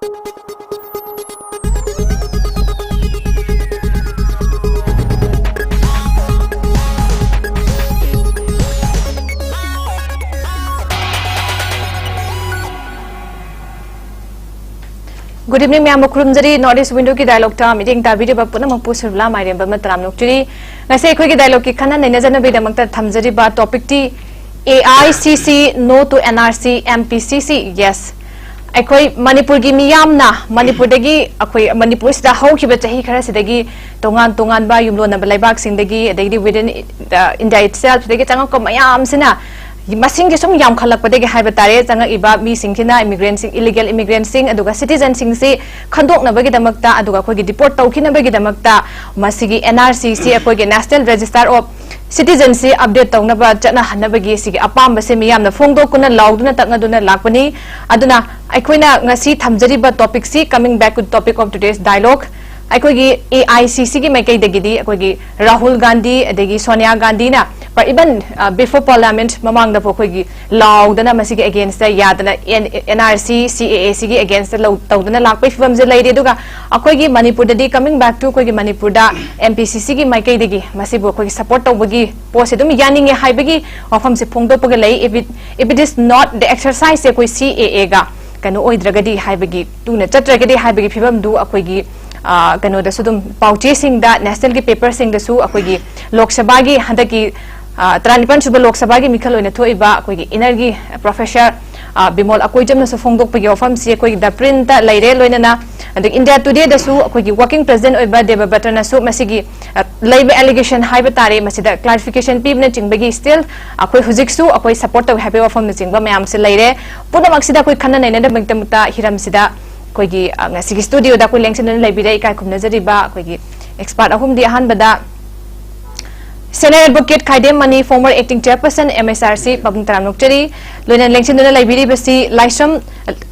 Good evening, Ma'am. Kurumjari Northeast Window ki dialogue ta meeting ta video ba puna mangpu Surbala Mairemba matram nokchuri ngase khoi ki dialogue ki khana nei najana be damakta thamjari ba topic ti AICC no to NRC MPCC yes akhoi manipur gi miyamna manipur dagi akhoi manipur sida haukiba chahi khara sidagi tongan ba yumlo na laibak singdagi adagi within India itself dagi changa ko mayam sina masing ki sum yam khalak pade ge haiba tare changa iba mi singkina immigrant sing illegal immigrant sing aduga citizen sing se khandok na bagi damakta aduga khoi gi deport tawkhina bagi damakta masigi NRC si akoi ge National Register of Citizenship update tawna ba chana hanna bagi sigi apam ba se miyam na phongdo kuna lauduna takna duna lakpani aduna aikoina ngasi thamjari ba topic si coming back to the topic of today's dialogue aikogi AICC ki maikai dagidi aikogi Rahul Gandhi adagi Sonia Gandhi na but even before parliament mamang da pokoi laudana masigi against the yadana NRC CAAC gi against the laudana lakpai fam je laide duga akoigi manipur da coming back to akoigi manipur da MPCC gi maikai dagi masibo akoigi support tawbagi post edum yaninge haibagi wafam se phongdo paga lei if it is not the exercise se koi CAA ga kanu oidragadi haibagi tuna chatragadi haibagi phibam du akoigi kanu da sudum pauche sing da national ki paper sing da su akoigi lok sabha gi handaki Tranipan Suba Lok Sabha gi mikhal oina thoiba akoigi energy professor Bimol akoijam na sofongdok pagi ofam si akoigi da print ta laire loina na adik India Today da su akoigi working president oiba deba batana su masigi laiba allegation haiba tare masida clarification pibna chingbagi still akoi hujik su akoi support taw happy ofam chingba mayam se laire puna maksida akoi khanna naina da mangtamta hiram sida akoigi ngasigi studio da koi lengsin na laibira ikai khumna jariba akoigi expert ahum di ahan bada Senior Advocate Khaidem Mani, former acting chairperson MHRC, Pabung Taram Nokchari, Loina Lengchin Dona Laibiri Basi, Laisham,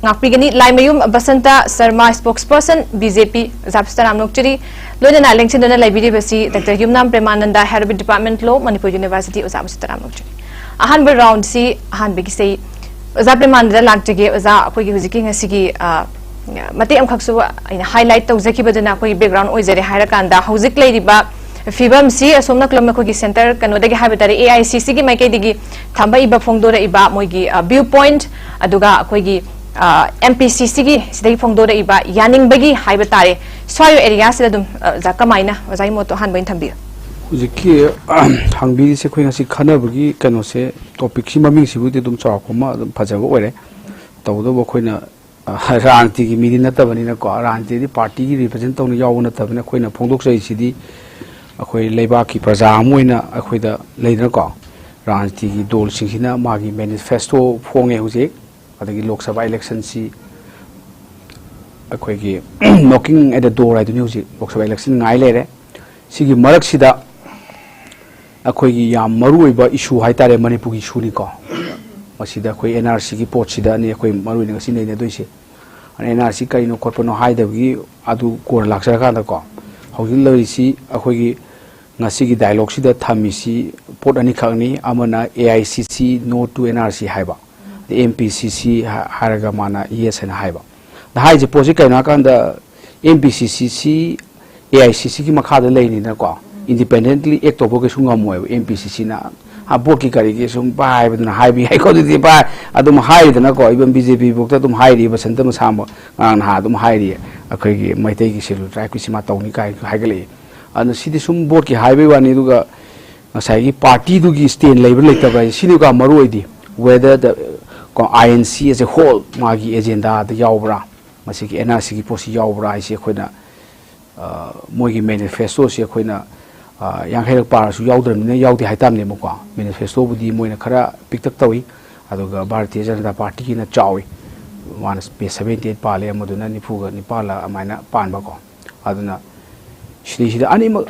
Ngapigani, Laimayum, Bashanta, Sharma, Spokesperson, BJP, Zapstaram Nokchari, Loina Lengchin Dona Laibiri Basi, Dr. Yumnam Premananda, Head of Department Law, Manipur University, Zapstaram Nokchari. Ahan ber round si, Ahan Bigi say, Zap Premananda Lankjagi, Za, Akogi Huziking a Sigi, Mati Amkaksu, in highlight of Zaki Badana, background, Ozeri Hirakanda, Houzik Lady Ba. Fibam si asomna klom na kogi center kano dagi habitari AICC gi maikai digi thamba iba phongdora iba moigi viewpoint aduga koigi MPCC gi sidagi phongdora iba yaning bagi haibatare swayo area sida dum zakamaina ozai moto han bain thambi hujiki hangbi se khoi ngasi khana bagi kano se topic si maming si budi dum chaw khoma phajaba oire tawdo bo khoina ranti gi midi natabani na ko ranti di party gi represent tawna yawna tabana khoina phongdok sai sidi akhoi leiba ki praja moina akhoi da leidna ko ranti gi dol singhina magi manifesto phonge huje adagi lok sabha election si akhoi gi knocking at the door I don't huje lok sabha election ngai lere sigi marak sida akhoi gi yam maru oiba issue haitare manipur gi issue ni ko masida akhoi NRC gi pot sida ni akhoi maru ni ngasi nei ne doise NRC kai no korpono haidagi adu kor laksara ka da ko hojil lorisi akhoi ngasi gi dialogue sida thamisi pot ani khangni amana AICC no to NRC haiba the MPCC haraga mana yes and haiba the hai je posi kaina kan da MPCC AICC ki makha da leini na ko independently act to ke sunga moy MPCC na ha boki kari ke sung bai ba na hai bi hai ko di ba adum hai da na ko ibam BJP bokta dum hai ri Bashanta masam ngang ha dum hai ri akhoi gi maitai gi silu trai ku sima tawni kai haigale and sidi sum board ki highway wani duga ngasai gi party du gi stand labor like ta sidi ga maru idi whether the INC as a whole magi agenda the yawbra masi ki NRC ki posi yawbra isi khoina mogi manifesto si khoina yang hai par su yawdram ne yawdi haitam ne mo ko manifesto budi moina khara piktak tawi aduga Bharatiya Janata Party ki na chawi wan space 78 pale amaduna nifuga nipala amaina panba ko aduna Shri Anima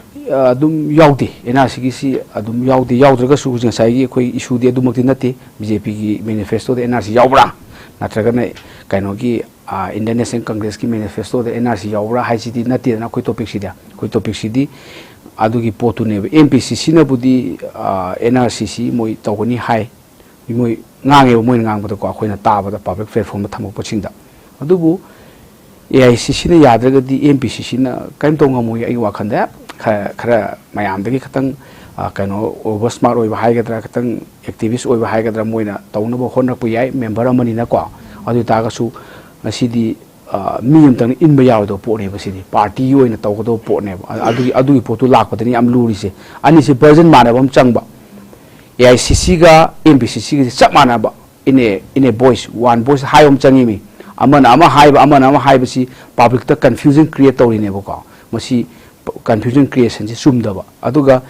Dum Yaudi, NRC si Adum Yaudi Yaudraga Susan Sai, issue the Dumatinati, BJP manifesto, the NRC Yaubra, Natragana Kainogi, Indonesian Congress manifesto, the NRC Yaubra, High City Nati, and Quitopic City, Adugi Potune, MPCC Nabudi, NRCC, Moi Togoni High, Moi Nange, Moingang, but the Quina Taba, the public fair from the Tamu Pochinda. Adubu AICC ne yadragadi MPCC na kaim to ngamui ai wakhanda khara mayam dagi khatang kaino over smart oi bahai gadra khatang activist oi bahai gadra moina tawna bo khonra pu yai member amani na ko adu ta ga su asidi mi amtang in ba yaw do po ne basidi party oi na taw do po ne adu po tu lak patani am luri se ani se version mana bam changba AICC ga MPCC ga chap mana ba in a voice one voice high om changi mi amana ama high ba si public ta confusion create tawri ne bo ko masi confusion creation si sumda ba aduga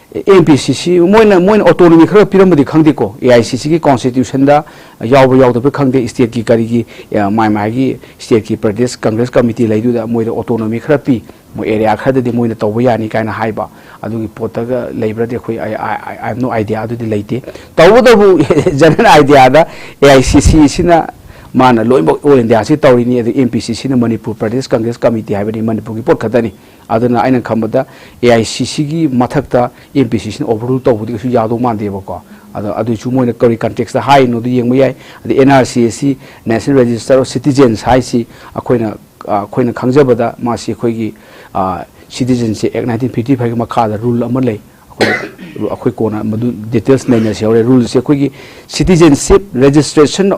MPCC moina autonomy khara piramadi khangde ko AICC ki constitution da yaw da khangde state ki kari ki mai gi state ki pradesh congress committee laidu da moida autonomy khara pi mo area khada de moina tawba yani kaina haiba adugi potaga leibra de khoi I have no idea adu de leite tawda bu general idea da AICC sina mana loimbo all india si tawri ni de MPCC na manipur pradesh congress committee haibani manipur ki pot khadani aduna aina khambada AICC gi mathakta MPCC overrule tawbudi su yado mande bako adu chu moina kori context da hai no du yeng mayai the NRC si national register of citizens hai si akoina khangjabada ma si khoi gi Citizenship Act 1955 makha da rule ama lei akhoi kona madu details naina se ore rules se khoi citizenship registration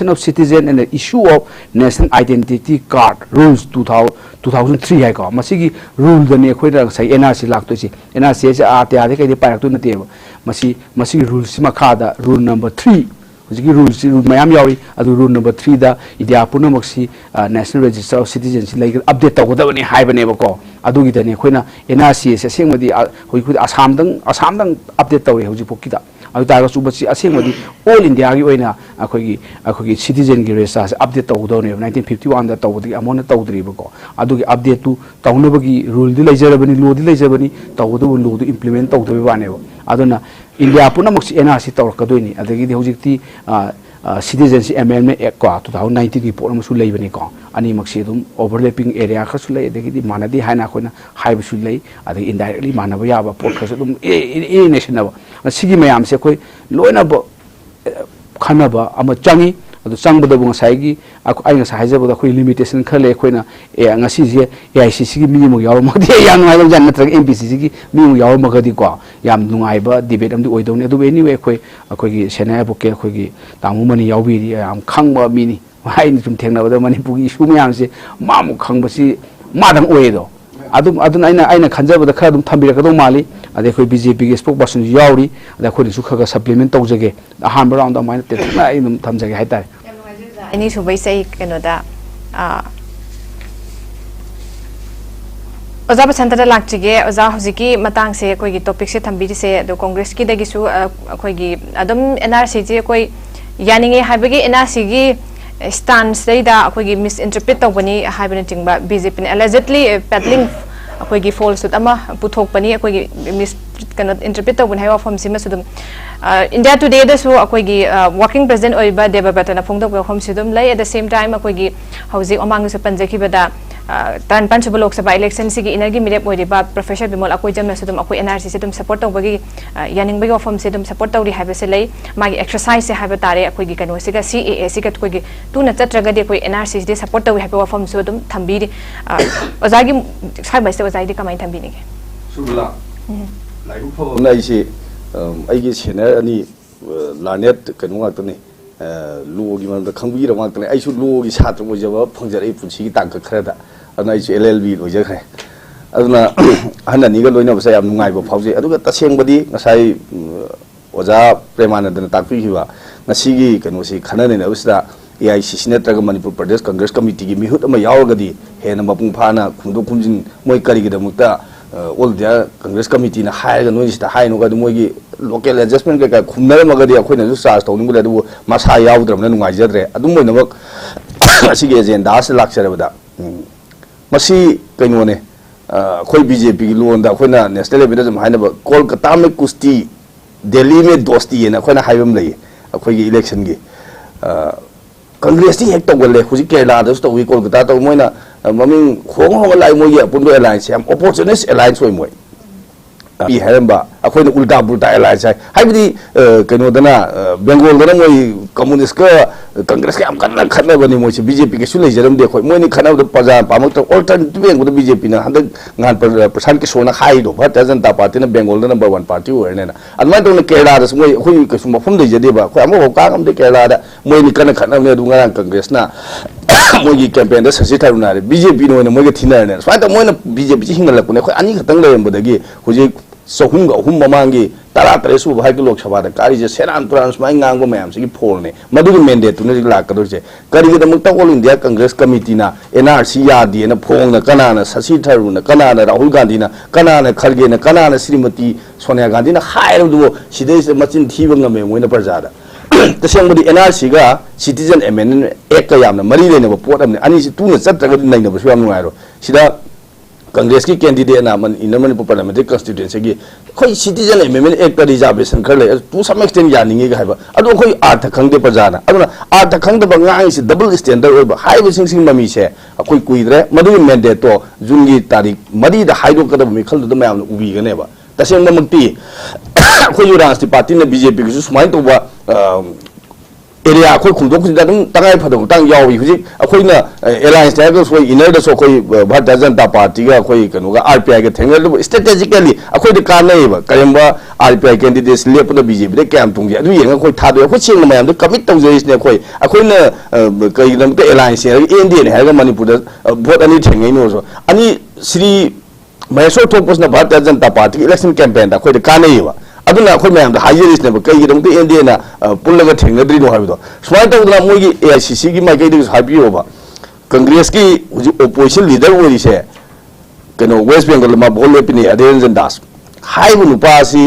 of citizen and the issue of national identity card rules 2003 hai ko masigi rule da ne khoi da sai NRC lak to si NRC se a te a de kai de parak tu na te masigi rules makha da rule number 3 hujigi rules mayam yawi adu rule number 3 da idia puna maksi national register of citizens like update tawda bani hai bane ko adu gi dane khoina NRC se sengmadi hoi khu asam dang update tawi hoji pokida adu ta ga subasi asengmadi all india gi oina akhoi citizen gi register update tawdo ne 1951 da tawdi amona tawdri ko adu gi update tu tawnabagi rule di leijarabani law di leijarabani tawdo law du implement tawdo bane aduna India puna maksi NRC tawr kadoini adagi di hojikti Citizenship Amendment Act ko 2019 ki pora musu lei bani ko ani maksi dum overlapping area khasu lei adagi di manadi haina khona haibu su lei adagi indirectly manaba yaba pot khasu dum e nation na sigi mayam se koi loina ba khanaba ama changi adu changbada bu ngasai gi ai ngasai haijaba da khoi limitation khale khoina ngasi je AICC gi mi mu yaw ma de yang ngai lam jan na tra MPCC gi mi mu yaw ma ga di ko yam nungai ba debate am di oi dong ne adu anyway khoi gi sena bu ke khoi gi tamu mani yaw bi am khang ba mi ni hai ni sum thengna ba da mani pu gi su myam se ma mu khang ba si ma dang oi do adum aina khanjaba da kha dum thambira ka do mali ade khoi BJP gi spokesperson yauri ade khoi su kha ga supplement tawjage ahan round da mai te na ai dum thamjage hai tai ini subai sai kenoda oza Bashanta da lakchige oza hojiki matang se koi gi topic se thambiri se do congress ki dagi su koi gi adum NRC je koi yaninge haibagi NRC gi stance dai da koi gi misinterpret tawbani haibani tingba BJP ne allegedly peddling koi gi false ama puthok pani koi gi mis cannot interpret tawbani haiwa form sima sudum India today da su koi gi working president oiba Debabata na phongdok ko form sudum lai at the same time koi gi hauji omang su panjaki bada tan panchaba lok sabha election sigi energy mirep oiba professor bimol akoi jam sudum akoi NRC se dum support tawbagi yaning bagi form se dum support tawri haiba se lai magi exercise se haiba tare akoi gi kano siga CAA siga koi gi tu na chatraga de koi NRC de support tawi haiba form su dum thambiri ozagi saiba se ozagi kamai thambini ge Surbala Mairemba na isi aigi channel ani lanet kanu ngak tani luo gi man da khangbi ra ngak tani ai su luo gi satra mo jaba phangjar ai punchi gi tang ka khara da ana ai LLB loi ja khai aduna hana ni ga loina ba sa yam nungai ba phauji aduga taseng badi ngasai oja Premananda na takpi hi ba ngasi gi kanu si khana ne na usda AICC netraga Manipur Pradesh Congress Committee gi mihut ama yawgadi hena mapung phana khungdo khumjin moi kari gi da mukta all the Congress Committee na high ga noi sta high no ga moi gi local adjustment ka khumna ma ga di akhoi na su charge tawning bula du masa yawdram na nungai jadre adu moi na mak asi ge agenda se lakchare bada masi kaino ne khoi BJP gi lon da khoi na national level da haina ba Kolkata me kusti Delhi me dosti na khoi na haibam lai akhoi gi election gi Congress ti hek tawgale huji Kerala da sto wi Kolkata to moina maming khong lai moi ya pundo alliance am opportunist alliance oi moi bi Mairemba अखोई न उल्टा पुल्टा Allianz है हाइबदी कनोदना बेंगोलदना मोई communist का कांग्रेस के हम कन्ना खन्ना बनी मोई बीजेपी के सुले जरम दे खोई मोई नि खन्ना प्रजा पामक तो अल्टरनेटिव बेंगोल बीजेपी ना हंदक ngan प्रशांत किशोर ना हाई दो भारतीय जनता पार्टी ना बेंगोल दा नंबर 1 पार्टी होने ना अदमा तो केरला दा मोई खोई कसु मफम दे जदे बा खोई अमो का हम दे केरला दा मोई नि कन्ना खन्ना ने दुंगा कांग्रेस ना मोई की कैंपेन दा ससी थारुना रे बीजेपी नो मोई के थिना ने स्वाई तो मोई ना बीजेपी हिंगल को ने खोई अनि खतंग लेमबदगी हुजे सहूंग अहुम ममांगी तरा तरेसु भाई के लोकसभा कारी से सेरान तुरान सुमाई गांगो मैम से फोन ने मधुगी मैंडेट ने लाकदोसे करीगे दमक ऑल इंडिया कांग्रेस कमिटी ना एनआरसी यादी ना फोन ना कना ना शशि थरूर ना कना ना राहुल गांधी ना कना ना खरगे ना कना ना श्रीमती सोनिया गांधी ना हायरदो सिदे से मचिन थीब ngame मोइना प्रजादा तसेंबदी एनआरसी गा सिटीजन अमेंडमेंट एक्ट का यामना मरी लेने पोट हमने अनि से तुने चत्रगद नैना बसु याम नुआरो सिदा कांग्रेस की कैंडिडेट ना मन इन मणिपुर पार्लियामेंट्री कॉन्स्टिट्यूएंसी की कोई सिटीजन अमेंडमेंट एक्ट का रिजर्वेशन कर ले टू सम एक्सटेंट यानिंगे हाइबा अदो कोई अर्थ खंगदे प्रजाना अदुना अर्थ खंगदब ngai से डबल स्टैंडर्ड ओइबा हाइबा सिंग ममी से अखोई कुइद्रे मदु मैंडेट तो जून की तारीख मदी दा हाइदो कदब मिखल दो मैम उबीगनेबा तसेंगमक्ति अखोई राष्ट्रीय पार्टी ने बीजेपी की सुमाइन तोबा एरिया अखोई खुंदोक खुंदा दम तंगाई फदो तंग यावी हुजि अखोइना एलायंस है कोई इनर दसो कोई भारतीय जनता पार्टी का कोई कनुगा आरपीआई के थेंगल स्ट्रेटेजिकली अखोइ द कानैबा करेंबा आरपीआई कैंडिडेट्स लेपन बीजेपी दे कैम तुंगे अदु येंगा कोई थादो अखोइ चेंग मयाम दे कमिट तौजैसने अखोइ अखोइना कई दम ते एलायंस है एनडीए है मणिपुर वोट अनि थेंगै नोसो अनि Shri Maheshwar थोपसना Bharatiya Janata party election campaign दा कोइ द कानैबा अदुना अखोइ मयाम दा हाइजरिसने कईगिदमते एनडीए ना पुल्लगा थेंगद्रिनो हाबिदो स्वाइ तौदना मोगी एआईसीसी की माइकैदि हाबियोबा कांग्रेस की ओपोजिशन लीडर ओरिसे कनो वेस्ट बेंगल मा बोलेपिनी अधेरंजन दास हाइबु नुपासी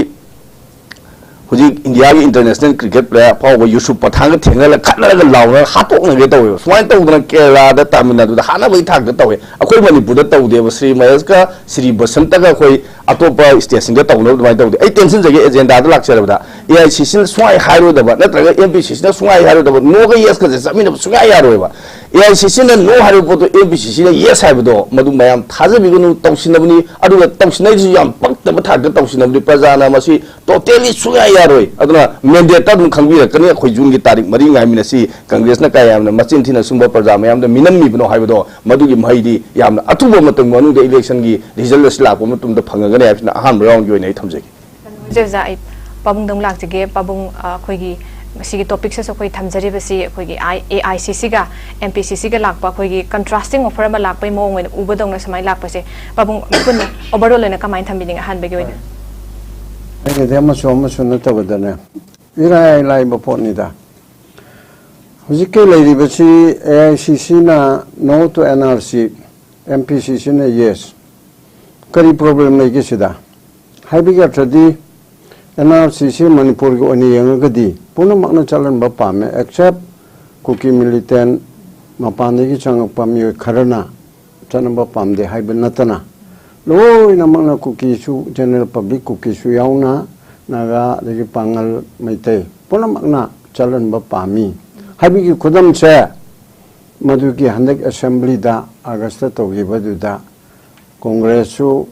हुजी इंडिया की इंटरनेशनल क्रिकेट प्लेयर फाव यूसुफ पठांग थेंगल खनरग लाउना हातोकनगे तवे स्वाइ तौदना केरला दा तमिलनाडु दा हाना बै थाक तवे अखोइ मणिपुर दा तौदे श्री महेश का श्री बसंत का कोई अतोप स्टेशन का तौनो दुमाइ तौदे ए टेंशन जगे एजेंडा दा लाक्चरबदा एआईसीसी स्वाइ हाइरोदबा नत्रगा एमपीसीसी ना स्वाइ हाइरोदबा नो गा यस का जमिन स्वाइ यारोयबा एआईसीसी ना नो हाइरो पोतो एमपीसीसी ना यस हाइबदो मदु मयाम थाजबिगनु तौसिनबनी अदुगा तौसिनैजु याम पक्तबा थाक तौसिनबनी प्रजाना मसी टोटली स्वाइ यारोय अदुना मैंडेट ता दुम खंगबिरकनी अखोइ जून की तारीख मरी ngaimiनसी कांग्रेस ना कायामना मचिन थिना सुंबा प्रजा मयाम दा मिनममिबनो हाइबदो मदुगी महैदी यामना अथुबो मतंग मनु दा इलेक्शन की रिजल्ट लाको मतुम दा फंगगने हाइबना अहम राउंड की ओइनै थमजेगी जेजा आई पाबुंग दम लाक्जगे पाबुंग अखोइगी सिगी टॉपिक से कोई थमजरिबसी अखोइगी AICC का MPCC का लाकपा अखोइगी कंट्रास्टिंग ऑफर मा लाकपै मोंग वेन उबदोंग समाय लाकपसे पाबुंग पुन ओवरऑल लेना कमाइन थमबिनिंग हानबेगी ओइन ai demo so na tabadane ira lai boponida hujike lady basi AICC na no to NRC MPCC na yes kari problem lai ke sida haibiga tradi NRC manipur go ani yang gadi puna makna chalan ba pame except kuki militant mapane ki chang pami kharana chanan ba pamde haiben natana loi namang kuki su general public kuki su yauna naga lagi pangal maite puna makna chalan ba pami habi ki khudam che madu ki handak assembly da agasta togi badu da congress su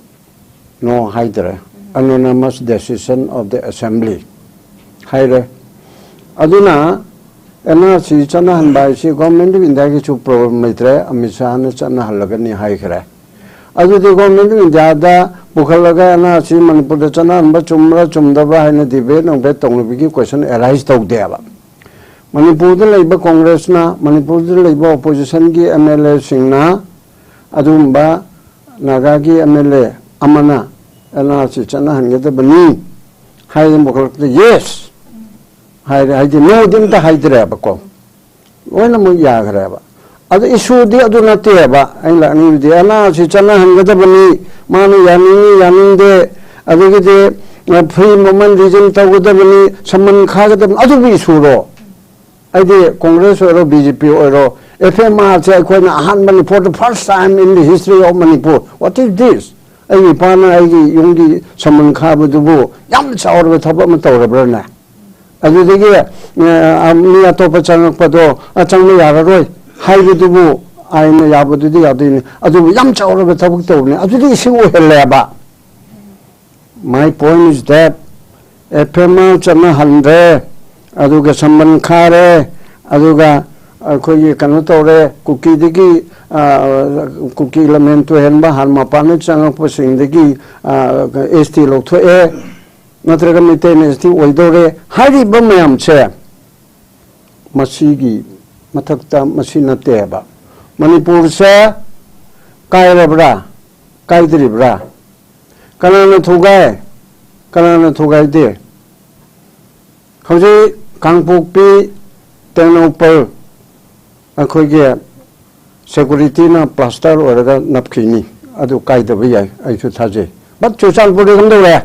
no haidre anonymous decision of the assembly haire aduna NRC chana hanbai si government india ki chu problem maitre amisa na chana halagani haikre adu de government india da bukhalaga NRC manipur da chana hanba chumra chumdaba haina dibe nong be tonglu bi question arise tau de ba manipur da leiba congress na manipur da leiba opposition ki MLA singna adumba naga ki MLA amana NRC chana hangeda bani haidem bukhalaga yes haide no din ta haidre ba ko oina mu ya gre ba adu issue di adu na te ba ai la ni di ana si chana hangada bani manu yani de adu ge de free moment region ta goda bani saman kha ga de adu bi issue ro ai de congress or BJP or FMR che ko na han mani for the first time in the history of Manipur what is this ai pa na ai yungi saman kha bu du bu yam chaur ba thaba ma taw ra na अभी देखिए आमनी अतोपा चंग पदो चंग में यार रोय high भी तो वो आई में यार बदुदी यार दिन अभी यम चावल में तब तो नहीं अभी तो इसी वो है ले बा my point is that FML chana handre aduga samban khare aduga khoi kanu tore cookie digi cookie element to henba harma pane chang posing digi ST lok tho e natraga miten ST oidore hari bamayam che masigi mathakta masina teba manipur se kairabra kaidribra kanana thugai de hoji kangpokpi tenopal akhoge security na plaster oraga napkhini adu kaidaba yai aisu thaje but chuchanpur gamdo le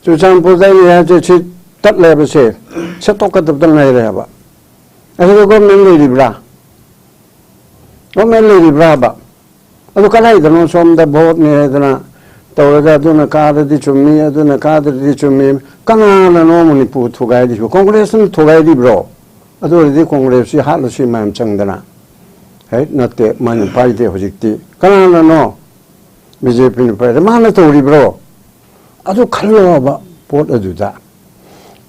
chuchanpur dai ya je chi tat le ba se setokadab dal nai re ba adu government le libra ba adu kanai dano som da vote ne dana tawraga aduna kadadi chummi aduna kadadi chummi kanana no manipur thugai di congress nu thugai di bro adu di congress si halo si mam changdana hai natte man pai de hojikti kanana no BJP ni pai mana tori bro adu khallo ba pot adu da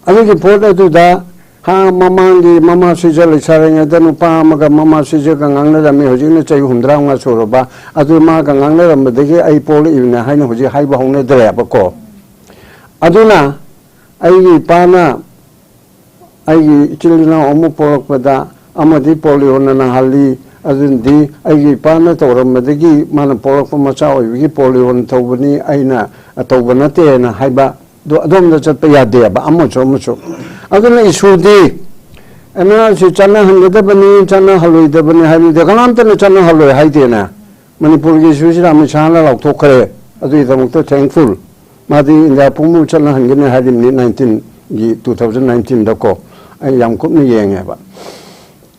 adu ki pot adu da ha mama sijal saranga danu pa maga mama sijal gangna da me hojine chai humdra nga soro ba adu ma gangna ram de ai pol ivna haina hoji hai ba hongne dre ba ko aduna ai pana ai chilina omu polok pada amadi polio na hali adun di ai pana toram de gi man polok ma cha oi gi polio thobani aina tobana te na hai ba do adom da chat pa ya de ba amo cho aduna issue di NRC chana hangda bani chana haloi da bani hai de kanam ta chana haloi hai de na manipur gi issue ra mi chana lok thok khare adu da mukta thankful madi india pumu chana hangine hai ni 19 gi 2019 da ko ai yam kup ni yeng ba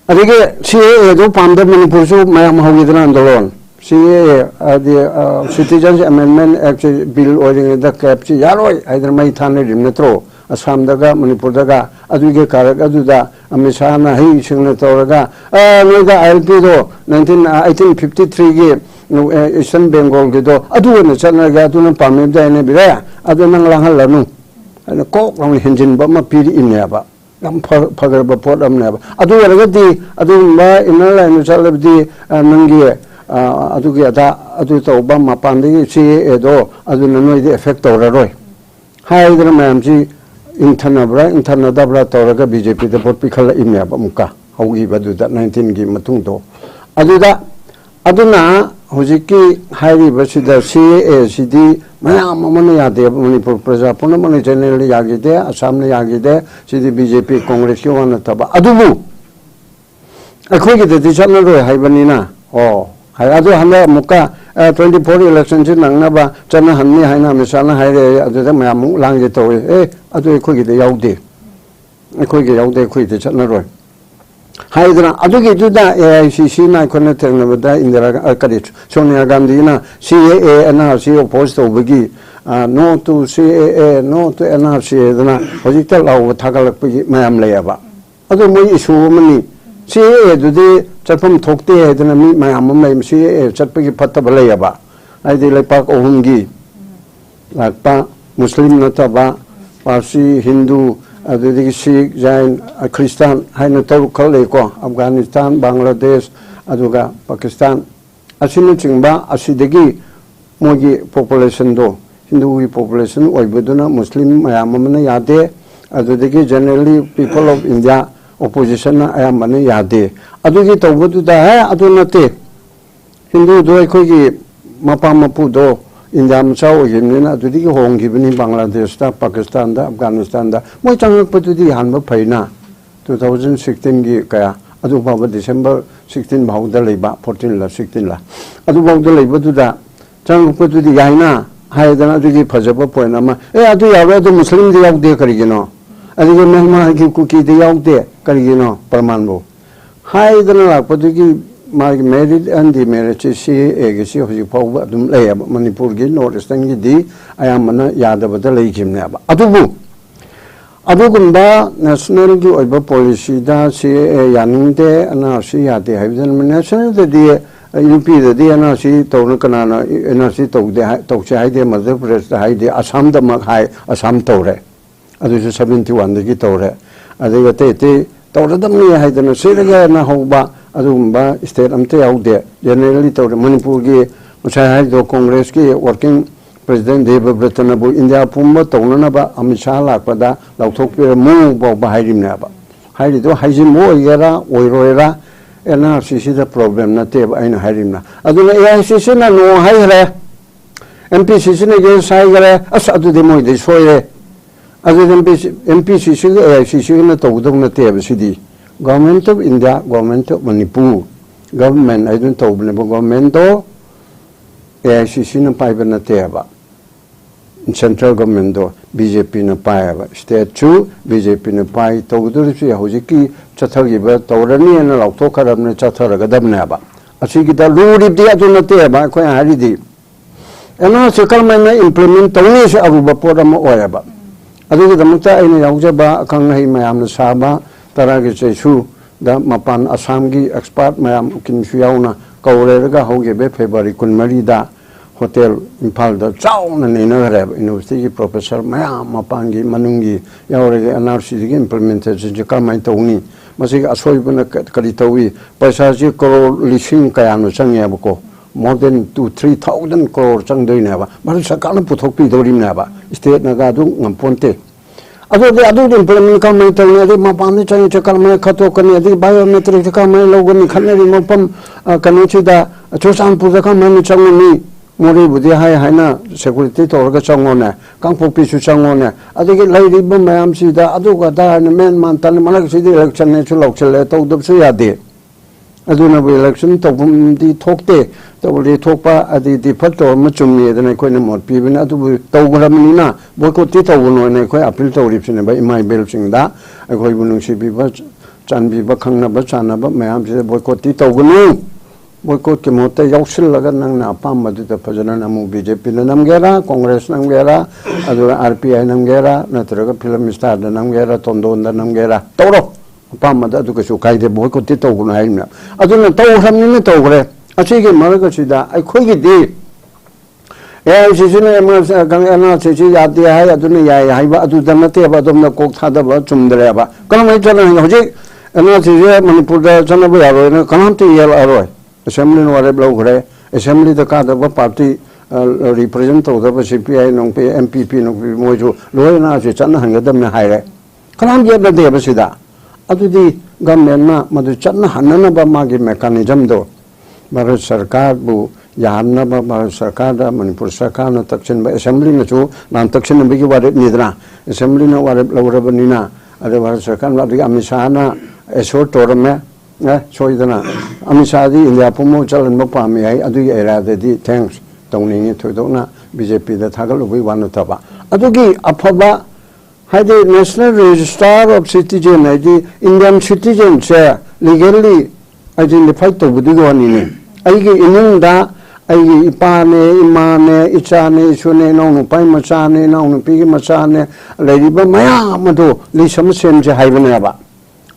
adige CAA do pamda manipur su mayam hogi dana andolon CAA the Citizenship Amendment Act bill ordering the capture yaroi either my thane rimnetro Assam daga Manipur daga aduge karak aduda amishana hi singna toraga noida ILP do 1853 ge Eastern Bengal ge do adu na chana ga adu na pamem da ne bira adu nang langhal lanu ana kok long henjin ba ma piri inya ba lam phagar ba pot am ne ba adu raga di adu ba inala nu chalabdi nangi adu ge ada adu to ba ma pandi CAA do adu na noi de effect toraroi hai dra mam ji intana dabra toraga BJP da pot pikhala imya ba muka hogi ba du da 19 gi matung do aduna hojiki hairi ba sida CAA sidi mayam mamana ya de manipur praja puna mane channel ya gi de assam ne ya gi de sidi BJP congress ki wana taba adubu akhoi gi de channel ro hai bani na hai adu handa muka 24 election ji nangna ba chana hanni haina misana haire adu da mayam lang ge to adu khoi gi de yaude khoi ge yaude khoi de chana ro haidra adu ge du da AICC na kone terna ba indira kadich Sonia Gandhi na CAA NRC opposed to bagi no to CAA no to NRC dana hojita law thagalak bi mayam layaba adu moi issue mani CAA du de chapam thokte dana mi mayam mai CAA chatpagi phatta layaba ai de lepak ohungi lakpa muslim nataba parsi hindu adudi Sikh Jain Christian haina taru khale ko Afghanistan Bangladesh aduga Pakistan asinu chingba asidagi mogi population do Hindu population oibuduna Muslim mayamamana yade adudagi generally people of India opposition na ayamana yade adugi tawbudu da ha adunate Hindu do ekogi mapa mapu do India mchao yimnina adudi hongi bini Bangladesh da Pakistan da Afghanistan da moi changak patudi hanba phaina 2016 gi kaya adu baba December 16 bhawda leiba 14 la 16 la adu bhawda leiba du da changak patudi yaina haidana adudi phajaba poina ma adu yawa adu muslim di yaude karigino adu mehma gi kuki di yaude karigino parmanbo haidana la patudi married and the marriage CAA gi hoji pawba adum lay Manipur gi Northeastern gi di ayamana yadaba da lay kimne ba adugunda national gi oiba policy da CAA yaninde NRC yade haibdan national de UP the NRC told Kanana NRC told the Mother Press the Hide Assam the Makai Assam Tore. As is 71 the Gitore. As they were told them me I don't say again Hoba Adumba state out there. Generally told the Manipur which I had the Congress working President David Bretonable India Pumba Tonaba Amishala Pada Lautopi move behind him Naba. Hide do Hajimo Yera Oiroera. NRC the problem na teb aina harimna aduna AICC na no haire MPCC ne ge saigare as adu de moi de soire adu MPCC AICC na tawdong na teb sidi government of India government of Manipur government I don't know government of AICC na pai na teba central government do BJP na pai state 2 BJP na pai tawdur si hojiki chathagi tawrani na lauto karam na chatharaga dabnaba asigi da luri dia tu na te ba ko hari di ena sekal mai implement tawni se abu bapora ma oyaba adu da muta ina yauja ba kang hai mayam na saba taragi chesu da mapan assam gi expert mayam kin fiauna kawre ga hoge be February kun marida hotel impal da chauna ne na re university professor mayam mapangi manungi yaure NRC gi implementation je kamai tawni masih asoi buna kali tawi paisa ji crore lising kaya no changya bako more than 2-3,000 crore chang doi na ba baru sakala puthok pi dori na ba state na ga du ngamponte adu implement ka mai tawi adi mapan ni chang chakal mai khato kani adi biometric ka mai logani khaneri mopam kanu da chosan puja ka mai chang ni Mori Budi Hai na security to orga changone, Kangpo Pisu changone, Adiki Lady Bumayam Sida, Aduka da and men Mantan Malak City election natural auxiliary to the Suyadi. Aduna election to the talk day, the Uli Topa at the Pato Machumi, then I couldn't more people to Toguramina, Boko Tito, and I quite appeal to Ripson by my building that. I go Bunushi Biba, Chanbi Bakanga Bachana, but my arms Boko Tito Gunu. Boycott ke mote yausil laga nang na apam madu ta pajana namu BJP na namgera Congress namgera adura RPI namgera natraga film star na namgera tondo na namgera toro apam madu adu ke su kaide boycott ti to guna haina aduna to samni ne to gre achi ke maraga sida ai khoi gi di AICC ne ma gang NRC ya di hai aduna ya hai ba adu dana te ba dom na kok thada ba chumdre ba kana mai chana hoji NRC Manipur da chana ba aro ne kana ti yel aro Assembly no are blow Assembly the card of a party represent of the CPI no MPP no mojo loy na se chan hanga dam na haire kanam ye de basida adu di government na madu chan hanna ba ma gi mechanism do Bharat Sarkar bu yahanna ba Bharat Sarkar da Manipur Sarkar na takshin ba Assembly na chu nam takshin ba gi ware nidra Assembly no ware lawra banina ade Bharat Sarkar la di amishana esor torme soidana amisadi India pumo chalan mapa mi ai adu era de thanks tawning thodona BJP da thagal wi wanu taba adugi afaba haide National Register of Citizen ID Indian citizen se legally identified to budu wani ne aigi inunda aigi ipane imane ichane isune no pai machane no pi machane leriba maya madu li samsem je haibane ba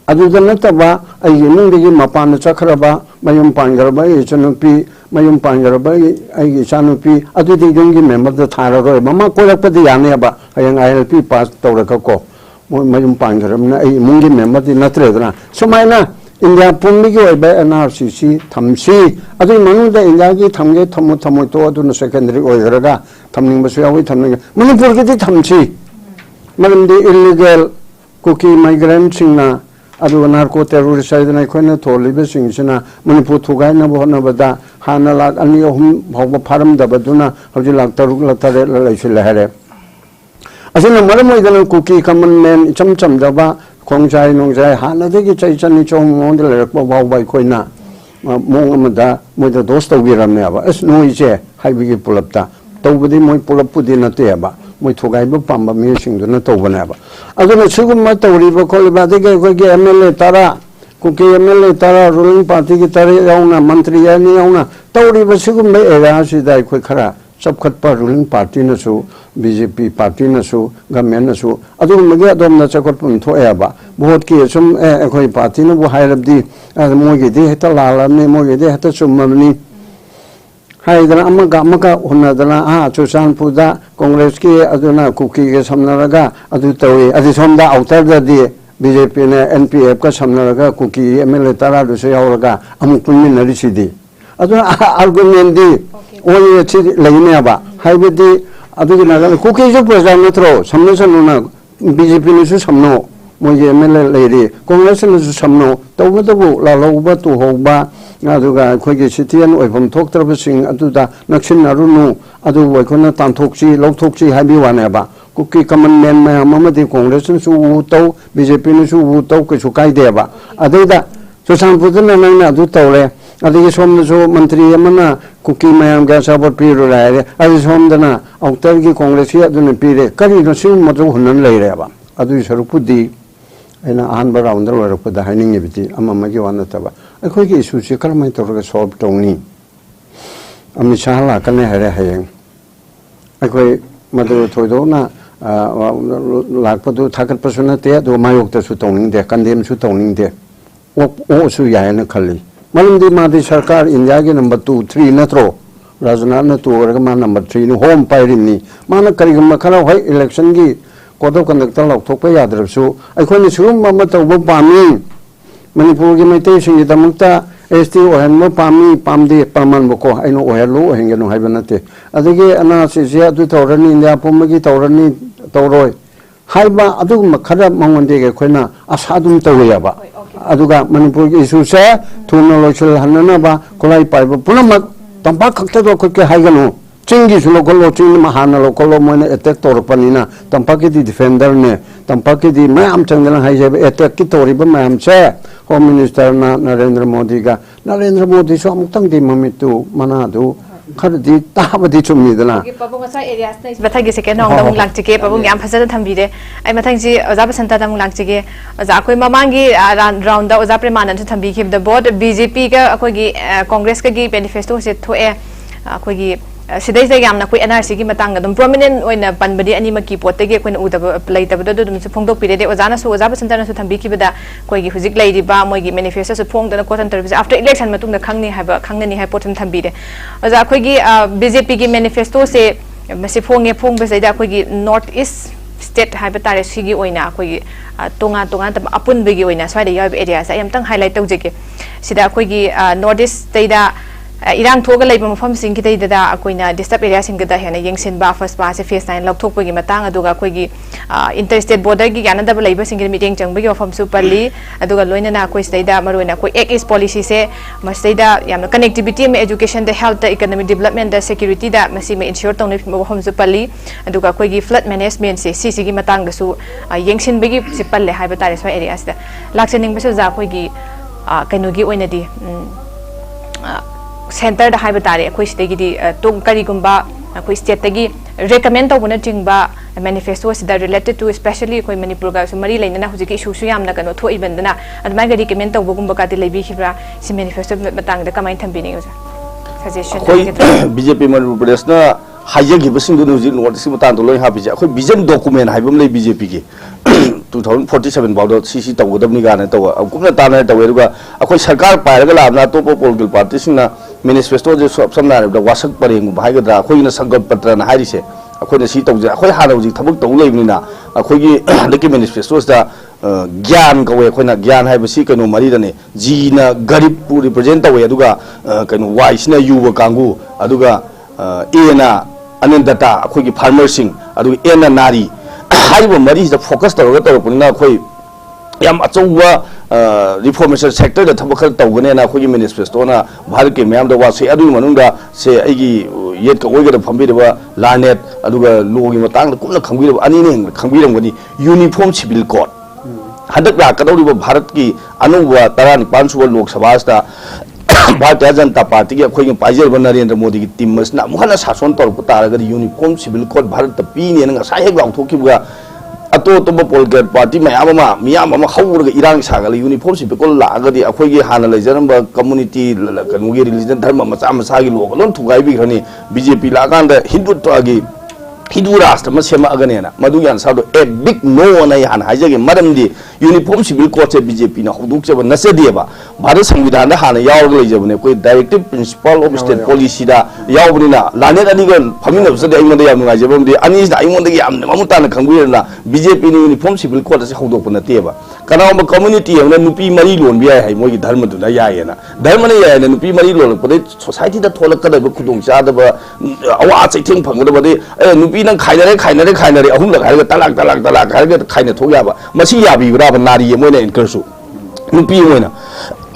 Adu nataba ay nungdigi mapan chakraba mayum pangaraba ichanupi mayum pangaraba ay ichanupi adu di yungi member the thararo mama kolakpadi yane ba ayang ILP pass tawraka ko mayum pangaram na ay mungi member di natredna sumaina India pummi gi oiba NRC thamsi adu manuda India gi thamge thamu to adu na secondary oiraga thamning basu yawi thamning manipur gi thamsi maramdi illegal cookie migrants na adu narco terrorist side na khona tholi be singsina manipur thugai na bona bada hana lak ani hum bhawba pharam da baduna hoji lak taruk la tare la laisil hare asina maram idana cookie common man cham daba khongjai nongjai hana de gi chai chani chong mon de lek ba bai khoina mong amada moida dos to wiram ne aba es noi je haibi gi pulapta to budi moi pulap pudi na te aba moi thugai ba pamba mi sing na to bana ba aduna sugum ma tawri ba khol ba de ge MLA tara kuki MLA tara ruling party ki tare yauna mantri ya ni yauna tawri ba sugum ba era si dai khoi khara sab khat pa ruling party na su BJP party na su government na su adu mage adom na chakot pun tho ya ba vote ki sum khoi party na bu hairab di mo ge de heta lalam ni mo ge de heta sum ni हाइदना अमका हुनदना चुरचानपुरदा कांग्रेस की अदुना cookie के समनरगा अदु तवे अदि सोमदा outer ददी BJP ने NPF का समनरगा cookie MLA तारा दुसे यावरगा अमुक पुनमिनरिसिदी अदुना argument दी ओये छि लेनेबा हाइबदी अदुगी Naga cookie जो प्रजा नत्रो समनसनुना बीजेपी ने समनो मोजे एमएलए लेरी कांग्रेस ने समनो तौबदबु लालौबा तुहौबा अदुगा खोगे सिटियन ओइफम थोक्तरबसिंग अदुदा नक्सिनरुनु अदु वैखोना तांथोक्ची लौथोक्ची हाबि वानेबा कुकी कमन मैन मयाम अमदि कांग्रेस नु उतौ बीजेपी नु उतौ किछु कायदेबा अदैदा सुसांपुदन नैना अदु तौरे अदि सोमनसु मंत्री अमना कुकी मयाम गा सपोर्ट पिरो लायरे अदि सोमदना औतर की कांग्रेस की अदुने पिरे करि नसु मजु हुनन लैरेबा अदु सरुपुदी ऐना आनबा राउंडर वरपदा हाइनिंग बिति अममगी वानतबा अखोई की इशू से करमाय तौरगा सॉल्व तौनी अमित शाह लाकने हरे हयें अखोई मदु थोइदोना लाकपदु थाकटपसु नते दो मायोक्तसु तौनिंग दे कंडेम सु तौनिंग दे ओ सु यायन खल्ली मलमदि मादि सरकार इंडिया के नंबर 2 3 नत्रो राजनाथ न तोरगा मा नंबर 3 नु होम पाइरिनी माना करिगम खरा होय इलेक्शन की कोड ऑफ कंडक्ट लौथोकपा यादरसु अखोनी सुरुम मम तौबो पामी मनपुर की मैत्री सिंह दमकता एसटी ओहन पामी पामदे परमान बको आइनो ओहलो ओहेंगनो हाइबा नते अदगे एनआरसी अदु तौरनी इंडिया पुमगी तौरनी तौरोय हाइबा अदु मखरा मंगोंदे के खोना आसादुम तौयाबा अदुगा मनपुर की इशू से थुनो लोचल हननाबा कोलाई पाइबा पुनमक तंपा खक्ते दो के हाइगनो चिंगी सुलो कोलो चिंग महाना लो कोलो मोने अटैक तौरपनिना तंपा की डिफेंडर ने तंपा की मैम चंगना हाइजे अटैक की तौरिबा मैम से होम मिनिस्टर नरेंद्र मोदी का नरेंद्र मोदी सो अमुक्तंग दि ममितु मनादु खरदी ताबदि चुमनिदना पबु मसा एरियास ने बथागी से के नोंग दम लांगचिके पबु याम फजन थंबीरे आई मथंग जी ओजा बसंता दम लांगचिके ओजा कोई ममांगी राउंड दा ओजा प्रेमानंद थंबी खिब द बोर्ड बीजेपी का अखोगी कांग्रेस का की मैनिफेस्टो से थोए अखोगी सिदैसे यामना कोई एनआरसी की मतंग दम प्रोमिनेंट ओइना पनबदी अनिमा की पोतेगे कोइन उदब लेतबद दुम से फोंदोक पिरेदे ओजाना सो ओजा बसंतना सो थंबी खिबदा कोइगी हुजिक लैरिबा मोइगी मैनिफेस्टो सो फोंदना कोथन तरबिस आफ्टर इलेक्शन मतुंग खंगनी हाबा खंगनी हाय पोथन थंबीरे ओजा कोइगी बीजेपी की मैनिफेस्टो से मसे फोंगे फोंबसैदा कोइगी नॉर्थ ईस्ट स्टेट हाबा तारे सिगी ओइना कोइगी तोंगा तोंगा तब अपुनबगी ओइना स्वाइदा याब एरिया से यमतंग हाइलाइट तौजेगे सिदा कोइगी नॉर्थ ईस्ट तैदा इरांग थोग लेबा मफम सिंग की तैदा अकोइना डिस्टर्ब एरिया सिंग दा हेना यंगसिनबा फर्स्ट पास से फेस 9 लौथोकपगी मतंग अदुगा कोइगी इंटर स्टेट बॉर्डर की यानदब लेबा सिंग मीटिंग चंगबगी मफम सु पल्ली अदुगा लोइना कोइ स्टेदा मरोइना कोइ एक इस पॉलिसी से मस्तेदा यामना कनेक्टिविटी में education the health the economic development the security दा मसी में इंश्योर तौने मफम सु पल्ली अदुगा कोइगी फ्लड मैनेजमेंट से सीसी की मतंग दसु यंगसिनबगी से पल्ले हाइबा तारे सो एरिया से लाक्सनिंग बसु जा कोइगी कैनोगी ओइनादी सेंटर दा हाइबा तारे अखोइ सिदगी तो करिगुंबा अखोइ स्टेट तगी रेकमेंड तौबना चिंगबा मैनिफेस्टो सिदा रिलेटेड टू स्पेशली अखोइ मणिपुर गा मरी लेना हुजिक इशू सु यामना कनो थोइबंदना अदमाय रेकमेंड तौबगुंबा काति लेबी खिब्रा सि मैनिफेस्टो मतंग दा कमाइन थंबिनि ओजा सजेशन बीजेपी मणिपुर प्रदेश ना हाइजेगिबसिंग दुनु हुजिक नॉर्थ ईस्ट मतंग लोय हाबिजे अखोइ विजन डॉक्यूमेंट हाइबम ले बीजेपी की 2047 बाउद सीसी तौगदबनी गाने तौ कुमना ताना तौ एरुगा अखोइ सरकार पायरगा लाबना तोपो पोलिटिकल पार्टी सिंगना मैनिफेस्टो जे सबसमना रे वासक परेंग भाइगद्रा अखोइना संकल्प पत्र ना हारिसे अखोइना सी तौजे अखोइ हाना हुजिक थबक तौ लेबनिना अखोइगी हदकी मैनिफेस्टो दा ज्ञान कवे अखोइना ज्ञान हाइबसी कनो मरीदने जीना गरीब पु रिप्रेजेंट तौ एदुगा कनो वाइसना युवा कांगु अदुगा एना अनंदता अखोइगी फार्मर सिंग अदुगा एना नारी हाइबो मरी द फोकस तौरगा तौरपनिना अखोइ याम अचौवा रिफॉर्मेशन सेक्टर द थबक तौगने ना अखोइगी मैनिफेस्टो ना भारत के मैम द वासे अदु मनुंगा से आइगी येत का ओइगा फंबिदबा लानेट अदुगा लोगी मतंग कुमना खंबिदबा अनिने खंबिरंगनी यूनिफॉर्म सिविल कोड हदक लाकदौरिबा भारत की अनुवा 19 सुबह लोकसभा दा भारतीय जनता पार्टी की अखोइगी पाइजरब नरेंद्र मोदी की टीम मसना मुहना शासन तौरप तारगदी यूनिफॉर्म सिविल कोड भारत पीने ngasai hek लाउथोकिबा अतो तब पोलिटिकल पार्टी मियाम हौरग इरांग सागल यूनिफॉर्म सिविल कोड लागदी अखोइगी हाना लेजरम कम्युनिटी कनुगी रिलीजन धर्म मचा मसागी लोग लोन थुगाइबिग्रनी बीजेपी लागांद हिंदुत्वगी हिंदू राष्ट्र में सेमगनेना मधु यान सादो ए बिग नो ना यान हाइजेगे मरमदी यूनिफॉर्म सिविल कोड से बीजेपी ना हुदुकचब नसेदेबा भारत संविधान हाना याव लेजबने कोई directive principle of state policy दा यावबनिना लानेट अनिगन फमिन बसदे अइमदे याम नुगाइजबमदे अनिस दा अइमदे याम ममुतान खंगुइरना बीजेपी नि यूनिफॉर्म सिविल कोड से हौदोक नतेबा कनाम कम्युनिटी हमना नुपी मरी लोन बिया है मोगी धर्म दुना यायना धर्म ने यायना नुपी मरी लोन पदे सोसाइटी दा थोलकदब खुदोंग चादब अवा चैथिंग फंगदबदे ए नुपी नंग खाइनरे अहुम लग हारगा तलाक हारगा खाइने थोयाबा मसी याबिब्रा नारी मोइना इनकरसु नुपी मोइना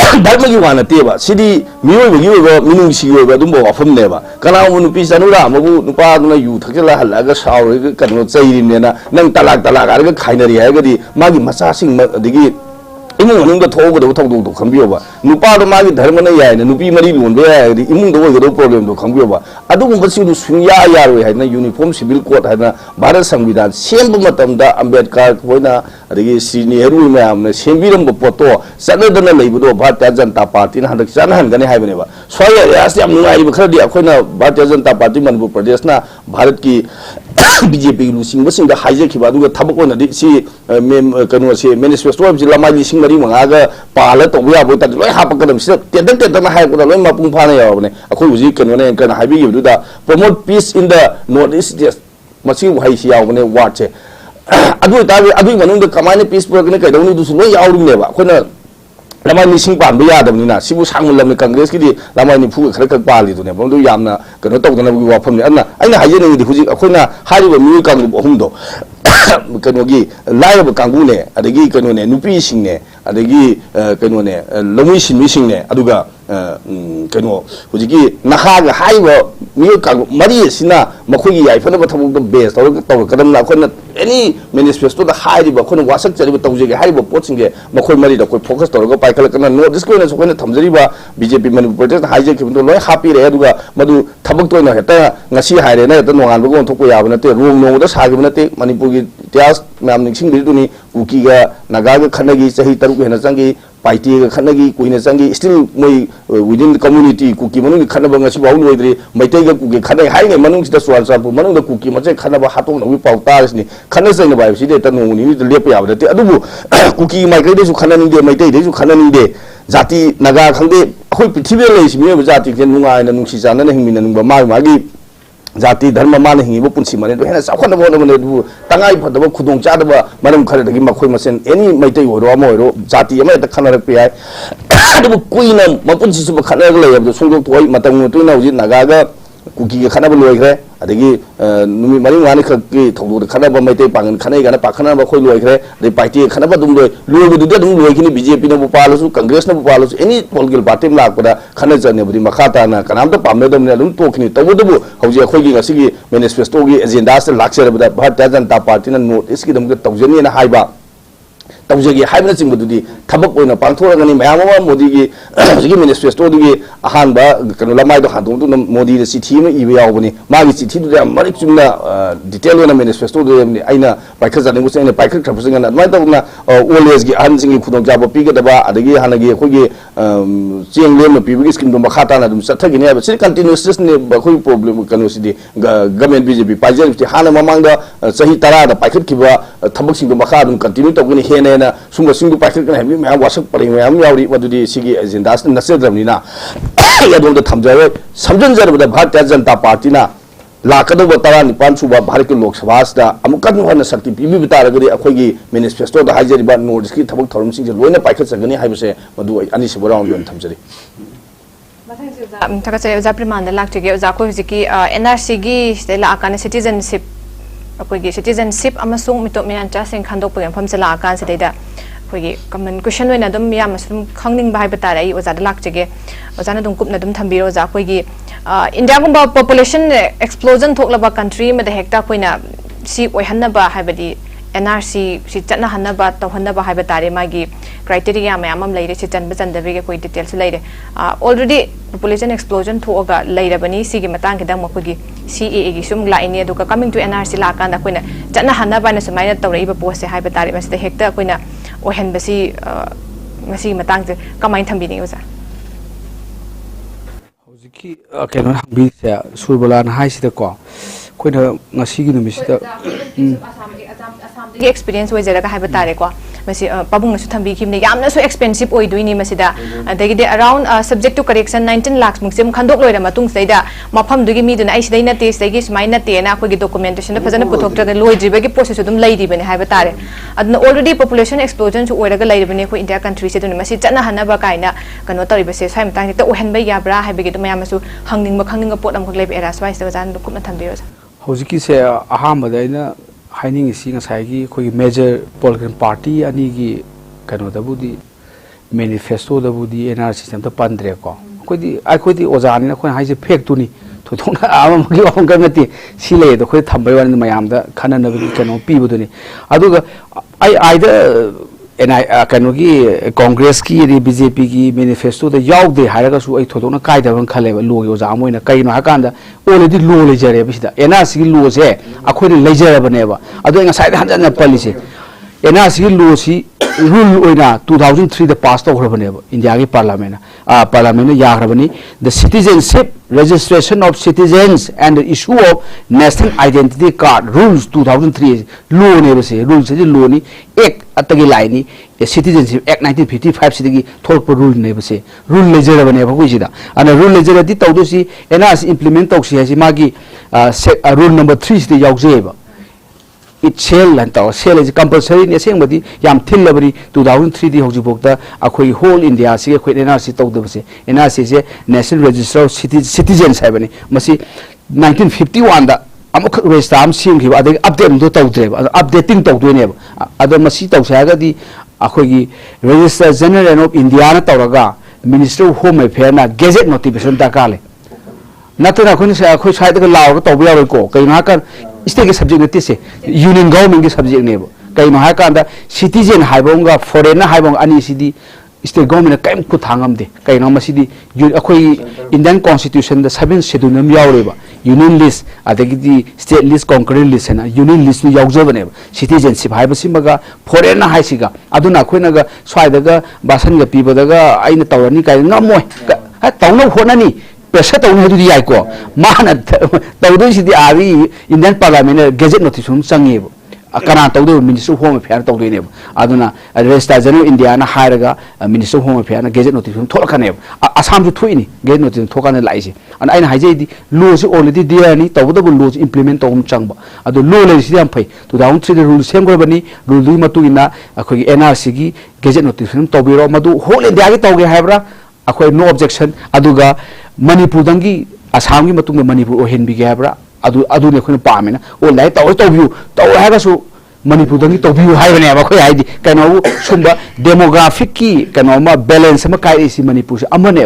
धर्म की वाना तेबा सिदी मियोबगी ओबा मिनुंगसी ओबा दुंबो वाफमनेबा कनाउ नुपी सनुरा मबु नुपा दुना यु थकला हल्लागा सावरे कनो चैरिनेना नंग तलाक हारगा खाइनरी हारगदी मागी मसासिंग दगी इमुंग मनुंग थोगदो थौदो खंबियोबा नुपा मागी धर्म न यायना नुपी मरी लोनबे यायदी इमुंग दो प्रॉब्लम दो खंबियोबा अदुगुंबा सिंदु सुनिया यारोय हायना यूनिफॉर्म सिविल कोड हायना भारत संविधान same मतमदा Ambedkar होइना अदगी Shri Nehru ma'am सेंबिरम पोतो चलदना लेबदो Bharatiya Janata party हंदक चनहनगने हायबनेबा सोय रियास याम नुगाइब खरदी अखोइना भारतीय जनता पार्टी मनपुर प्रदेश ना भारत की बीजेपी लुसिंग बसिंग हाइजेखिबा दुगा थबकोनदि सी कनो से मैनिफेस्टो जिला माली सिंग मरी मंगागा पाला तोबया बोता लोय हापकदम से तेदन हायबदा लोय मापुंग फाना यावने अखोइ हुजि कनो ने कन हाइबिगिबदुदा promote peace in the north east मसी वहाइसि यावने वार्ड से अदु ताबे अदु मनुंग कमाने पीस प्रोग्राम कैदौनी दुसु लोय यावरुनेबा अखोना लमाय निसिंग पानबो यादबनिना सिबु सांगुलमने कांग्रेस की लमाय निफु खर खर पालिदुने बंदु यामना कनो तौदनबगी वाफमने अना अइना हाइजेनिंगदि हुजि अखोइना हारिबो मिउ कांगु अहुमदो कनोगी लायब कांगुने अदगी कनोने नुपी सिंगने अदगी कनोने लमुई सिंमी सिंगने अदुगा कनो हुजिगी नहागा हाइबो मिउ कांगु मरी सिना मखोगी याइफनबा थमुक बेस तौर कदम ना खोना एनी मैनिफेस्टो दा हाइरिबा खोना वासक चरिबा तौजेगे हाइबो पोचिंगे मखोय मरी दा कोई फोकस तौरगा पाइखल कना नॉर्थ ईस्ट कोना सोखोना थमजरिबा बीजेपी मनपुर प्रदेश हाइजे खिबदो लोय हापी रे अदुगा मदु थबक तोना हेता ngasi हाइरे ना हेता नोंगान बगो थोको याबा नते रोम नोंगदा सागिबा नते मणिपुर की इतिहास मैम निंसिंग बिदुनी कुकीगा नागागा खनगी सही तरुक हेना चंगी पार्टी खनगी कुइने चंगी स्टिल मोई विदिन कम्युनिटी कुकी मनुंग खनबा ngasi बाउ लोइद्रि मैतैगा कुकी खनै हाइने मनुंग सिदा स्वालसापु मनुंग दा कुकी मचे खनबा हातों नबि पाउतासनि खनै सैना बाइ सिदे त नोंनि नि लेप याबा दते अदुबु कुकी माइकै देसु खननिंदे मैतै देसु खननिंदे जाति नागा खंदे अखोइ पृथ्वी लेसि मियो जाति के नुंगायना नुंसि जानना हिंमिना नुंबा मागी जाति धर्म मान हिंगिबो पुंसी माने हेना साखन बोनबने तंगाई फदब खुदों चादब मरम खरदगी मखोय मसेन एनी मैतै ओरो अम ओरो जाति अमा त खनरक पे अदब कुइना मपुंसी सुब खनरक लेब सोंदोक थोय मतंग तुइना हुजि नागागा कुकी खनब लोइग्रे अदगी नुमि मरि मानि खकी थौदो खनब मैतै पांगन खनै गाना पाखना खोय लोइग्रे दे पार्टी खनब दुम लोइ लोइबदुदे दुम लोइखिनि बीजेपी न पालसु कांग्रेस न पालसु एनी पॉलिटिकल पार्टी म लाकपदा खनै जने बुदि मखाताना कनामत पामदमने दुम तोखिनि तबुदबु हौजि अखोयगी ngasi मैनिफेस्टो की एजेंडा से लाक्सरबदा भारतीय जनता पार्टी न नॉर्थ ईस्ट की दम तौजनी न हाइबा तौजगी हाइबना चिंबदुदि थबक ओइना पांथोरगनी मयाम मोदी की हजिगी मैनिफेस्टो दुगी अहानबा कनो लमाइदो हादोंदु मोदी द चिठी म इबे यावबनी मागी चिठी दु मरिक चुमना डिटेल ओना मैनिफेस्टो दु आइना पाइखा जानिगु सेना पाइखा ट्रफसिंग ना माइ तौना ओल्ड एज की अहनसिंगी खुदों जाबो पिगदबा अदगी हानगी अखोगी चेंगलेम पिबगी स्कीम दु मखाताना दु सथगिने अब सि कंटिन्यूअस ने बखोई प्रॉब्लम कनो सिदि गवर्नमेंट बीजेपी पाइजल हाना ममांगदा सही 10 दा पाइखिबा थबकसिंग दु मखा दु कंटिन्यू तौगनी हेने सुंग सिंग पाइखल कन हेमी मैं वासक परि मैम यावरी मदुदी सिगी एजेंडा नसेद्रमनिना यादों द थमजरे समजनजरबदा भारतीय जनता पार्टी ना लाकदब 19 सुबा भारत के लोकसभा दा अमुकन होना शक्ति पीबी तारगदि अखोगी मैनिफेस्टो दा हाइजरिबा नॉर्थ की थबक थरम सिंग लोइना पाइखल सगनी हाइबसे मदु अनि सिबो राउंड दोन थमजरी थकसे ओजा प्रमाण लाक्टिगे ओजा को जिकी एनआरसी गी स्टेला आकाने सिटीजनशिप अखोगी सिटीजनशिप अमसुंग मिटो मियानचा सिंग खांदोक पगम फम चला आकान सेदा अखोगी कमन क्वेश्चन होइना दम याम सुम खंगनिंग बाय बतारे ओजा दा लाक्टिगे ओजा ना दुम कुपना दम थंबिरो ओजा अखोगी इंडिया गुंबा पॉपुलेशन एक्सप्लोजन थोकलबा कंट्री में द हेक्टा कोइना सी ओहनबा हाबदी NRC si chatna hanna ba to hanna ba haiba tare magi criteria mayam leire si chanba chandave ge koi details leire already population explosion thoga leire bani si gi matang kidang makugi CAA gi sum la ini aduka coming to NRC la kan da koina chatna hanna ba na sumaina tawrei ba post se haiba tare mas de hekta koina ohen basi ngasi matang je kamai thambini usa hojiki keno bi se surbala na hai sida ko koina ngasi gi numisi da experience was there ka haiba tare ko masi pabung su thambi kim ne yamna su expensive oi duini masi da adagi de around subject to correction 19 lakhs mung sem khandok loira matung saida mafam dugi mi duna aisi daina te saigi smai na te na khoi documentation da fazana puthok tra loi driba gi process dum lai di bane haiba tare adna already population explosion su oiraga lai bane khoi India country se dun masi chana hana ba kaina kano tari ba se sai matang ta ohen ba yabra haiba gi dum yam su hangning ma khangning ga pot am khok lai era swai se jan kum na thambi ro hojiki se aham da ina haining si ngasai gi khoi major political party ani gi kano da budi manifesto da budi NRC system ta pandre ko khoi di ozani na khoi haise fake tu ni thona am gi om ga ngati sile do khoi thambai wan mayam da khana na bi kano pi bu ni aduga ai da kano gi congress ki ri BJP ki manifesto da yaw de haraga su ai thodona kai da ban khale ba lo yo za moina kai no hakanda already lo le jare bi da NRC gi lo se akhoi ni le jare ba ne ba adu nga sai da han na policy NRC gi lo si rule oina 2003 da pass to hrabane ba India gi parliament ya hrabani the citizenship registration of citizens and the issue of national identity card rules 2003 law ne ba se rules se law ni act atagi laini citizenship act 1955 sidigi thorp rule ne ba se rule lejer ba ne ba kuisi da ana rule lejer di tawdu si NRC implement tawsi ha si magi rule number 3 si yauje ba it shall and shall is compulsory in saying body yam thillabri 2003 di hojibokta akhoi whole India si akhoi NRC tawdabse NRC se national register of citizens habani masi 1951 da amuk register am sim ki adai update do tawdre updating tawdone ado masi tawsaga di akhoi gi register general of India na tawraga minister of home affairs na gazette notification ta kale natuna khoni sa akhoi sai da law ko tawbiya ro ko kai na kan state के subject नती से union government के subject ने कई no है कांदा citizen हाइबोंगा foreigner हाइबोंग अनि सिदी state government कायम को थांगम दे कई नो मसिदी अखोई इंडियन कॉन्स्टिट्यूशन द 7 शेड्यूल नम यावरेबा यूनियन लिस्ट अदगी स्टेट लिस्ट कॉन्करेंट लिस्ट है ना यूनियन लिस्ट नु यावजबने सिटीजनशिप हाइबसिमगा फॉरेनर हाइसिगा अदुना अखोइनागा स्वाइदगा बासनगा पीबदगा आइना तवरनी काय ngमोय हा तवनो होनानी pressure tawne hadu di ai ko mana tawdo si di ari Indian parliament gazette notification changi kana tawdo minister home affairs tawdo ne aduna register general India na hairaga minister home affairs na gazette notification thokane assam ju thoini gazette notification thokane lai si ana aina haije di law si already there ni tawdo bu law implement tawum changba adu law le si am phai 2003 the rule sem bani rule du matu ina akhoi NRC gi gazette notification tawbiro madu whole India gi tawge haibra akhoi no objection aduga manipur dangi assam gi matung manipur o hen bi gabra adu ne khoi paamena o lai taw view taw haga su manipur dangi taw view hai bane ba khoi hai di kano sumba demographic ki kano ma balance ma kai si manipur se amane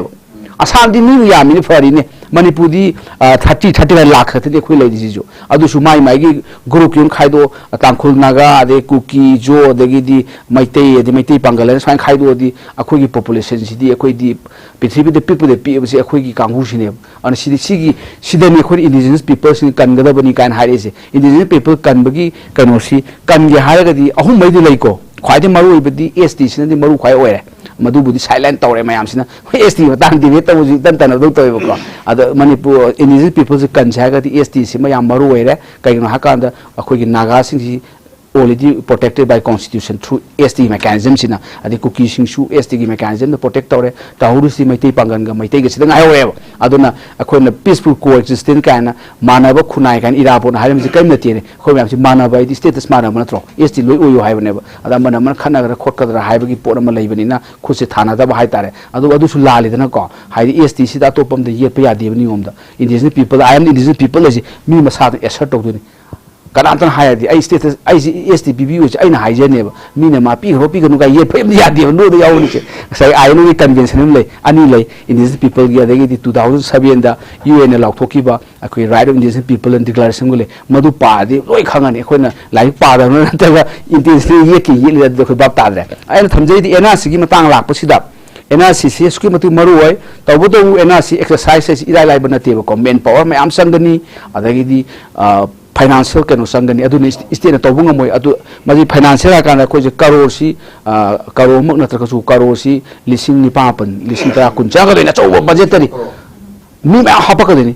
assam di ni ya mi fari ne manipur di 30 lakh thati khoi lai di jo adu su mai gi group yun khaido tangkhul naga ade kuki jo degi di maitei pangalan sain khaido di akhoi gi population si di akhoi di pithribi de people de pi se akhoi gi kanghu sine an sidani akhoi indigenous people sin kan gada bani kan haire se indigenous people kan bagi kano si kan ge haire di ahum mai di lai ko khwaide maru ibdi ST sin di maru khwai oire madu budi silent tawre mayam sina ST batang di ta uji tan tan do toy ko ada manipur indigenous people se kan jaga di ST si mayam maru oire kai no hakanda akhoi gi naga sing si already protected by constitution through ST mechanism sina adi kuki sing su ST gi mechanism the protect tawre tahuru si maitei pangan ga maitei ge sidang ayo aduna akhoi peaceful coexistence kana manaba khunai kan irapo na harim si kai na tire khoi myam si manaba idi status manaba na tro ST loi oyo haibane ba ada man khana ga khot ka ra haiba gi por ma leibani na khuse thana da ba hai tare adu su lali dana ko hai ST si da topam de yet pa ya de ni ngom da indigenous people I am indigenous people is mi masa to assert to ni kanatan haya di ai status ai STPB which ai na haijane ba mina ma pi ho pi ganu ga ye phem ya di no do yaw ni che sai ai no convention le ani le indigenous people gi adagi di 2007 da UN law thoki ba akoi right of indigenous people and declaration gule madu pa di loi khangani khoi na lai pa da na ta ga indigenous ye ki ye le khoi ba ta dre ai na thamjai di NRC gi matang lak pasida NRC se sku matu maru oi tawbo NRC exercises ira lai bana te ko men power me am sangani adagi di financial kano sangani adu ni state to bunga moi adu maji financial kana ko je karo si karo mak na tra su karo si lising ni papan lising ta kun cha ga na chaw budget tari mi ma ha pa ka ni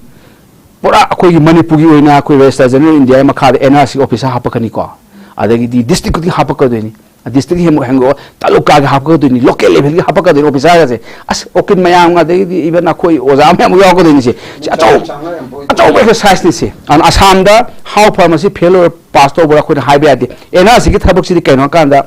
pura ko gi manipur gi oina ko register general India ma kha NRC office ha pa ka ni ko adagi di district ki ha pa ka ni district hem hango taluka ga hapko duni local level ga hapka duni officer ga se as okin mayam ga de even na khoi oja me am yaw ko duni se achau exercise ni se an Assam da how pharmacy failure pass to bora khoi high ba de NRC ki thabak si kaino kan da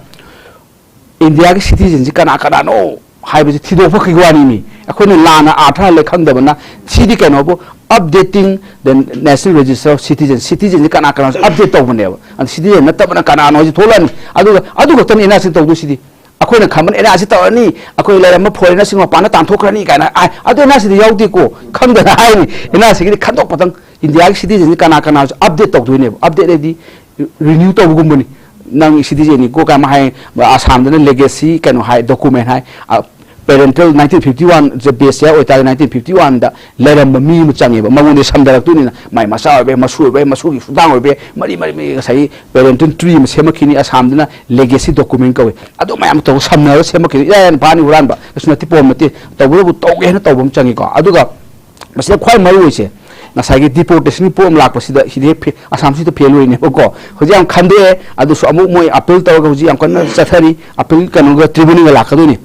India ki citizen ji kana kana no high ba thido pha ki wani ni akhoi ni lana atha le khang da bana sidi kaino bo updating the national register of citizens kana kana update to bane and citizen na tabana kana no ji tholan adu tan ina sin to du sidi akoi na khaman ina si to ni akoi la ma foreigner sing pa na tan thokrani kana adu na sidi yaudi ko kham da hai ni ina si ki khandok patang India citizen kana kana update to du ne update di renew to gum bani nang citizen ni ko ka ma hai Assam da legacy kana hai document hai parental 1951 the base ya oi ta 1951 da leram mi mu change ba mangun samdar tu ni mai masa be masu ki sudang be mari sai parental tree mu semakini Assam dina legacy document ka we ado mayam to samna semakini yan pani uran ba sna ti pom mate to bu to ge na to bum change ko adu ga masle khwai maru se na sai ge deportation pom lak pasi da hide Assam si to fail ne ko hoji am khande adu so amu moi appeal to ga hoji am kan chathari appeal kan ga tribunal la ka do ni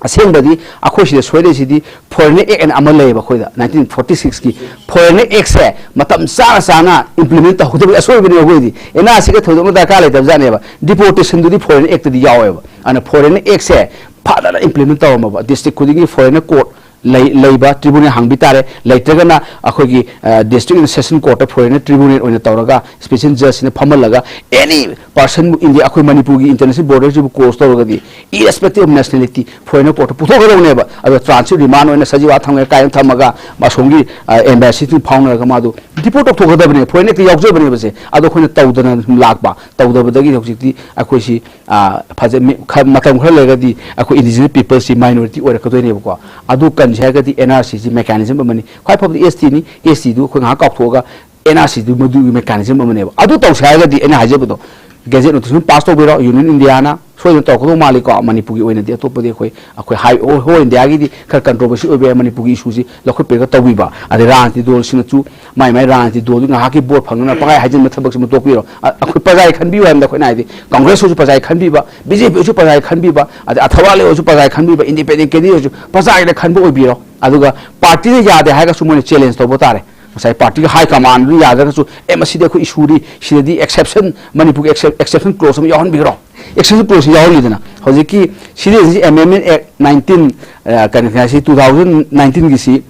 asembadi akho si soide si di foreign act and amal lay ba khoida 1946 ki foreign act se matam sa na implement ta hode asoi bini ho di ena si ke thodo da ka le tab jane ba deportation du di foreign act di yawe ba ana foreign act se phada implement ta ma ba district kudingi foreign court leiba tribunal hangbi tare leitragana akhogi district and session court foreign tribunal oina tawraga special judge ne phamalaga any person in the akhoi manipur gi international borders ju cross tawraga di irrespective of nationality foreign court putho ga ne ba aba transit remand oina sajiwa thanga kayan thamaga masongi embassy tu phaunaga madu deport of thoga dabne foreign ti yaukje bane base ado khoina tawdana lakba tawdabadagi hojikti akhoi si phaje matam khara lega di akhoi indigenous people si minority oira kadoi ne ba adu kan jagadi NRC mechanism amani khwai phab ST ni ST du khoi ha kap thoga NRC du modu mechanism amani adu taw jagadi ena hajebdo gazette notice pass to biro union indiana so to ko mali ko manipur gi oina di to podi khoi akhoi hai ho india gi di khar controversy obe manipur gi issue ji lokho pe ga tawi ba ade ran ti dol sina chu mai ran ti dol nga ha ki board phangna pagai hajin ma thabak sim to piro akhoi pajai khan bi wa am da khoi nai di congress su pajai khan bi ba BJP su pajai khan bi ba ade athawale su pajai khan bi ba independent ke di su pajai da khan bo obi ro aduga party ne ya de ha ga su mo challenge to botare sai party high command ru ya ga su MSC de ko issue ri si exception manipur exception clause ma yahan bi ro exception clause yahan lidana hoji ki si amendment act 19 kan si 2019 gi si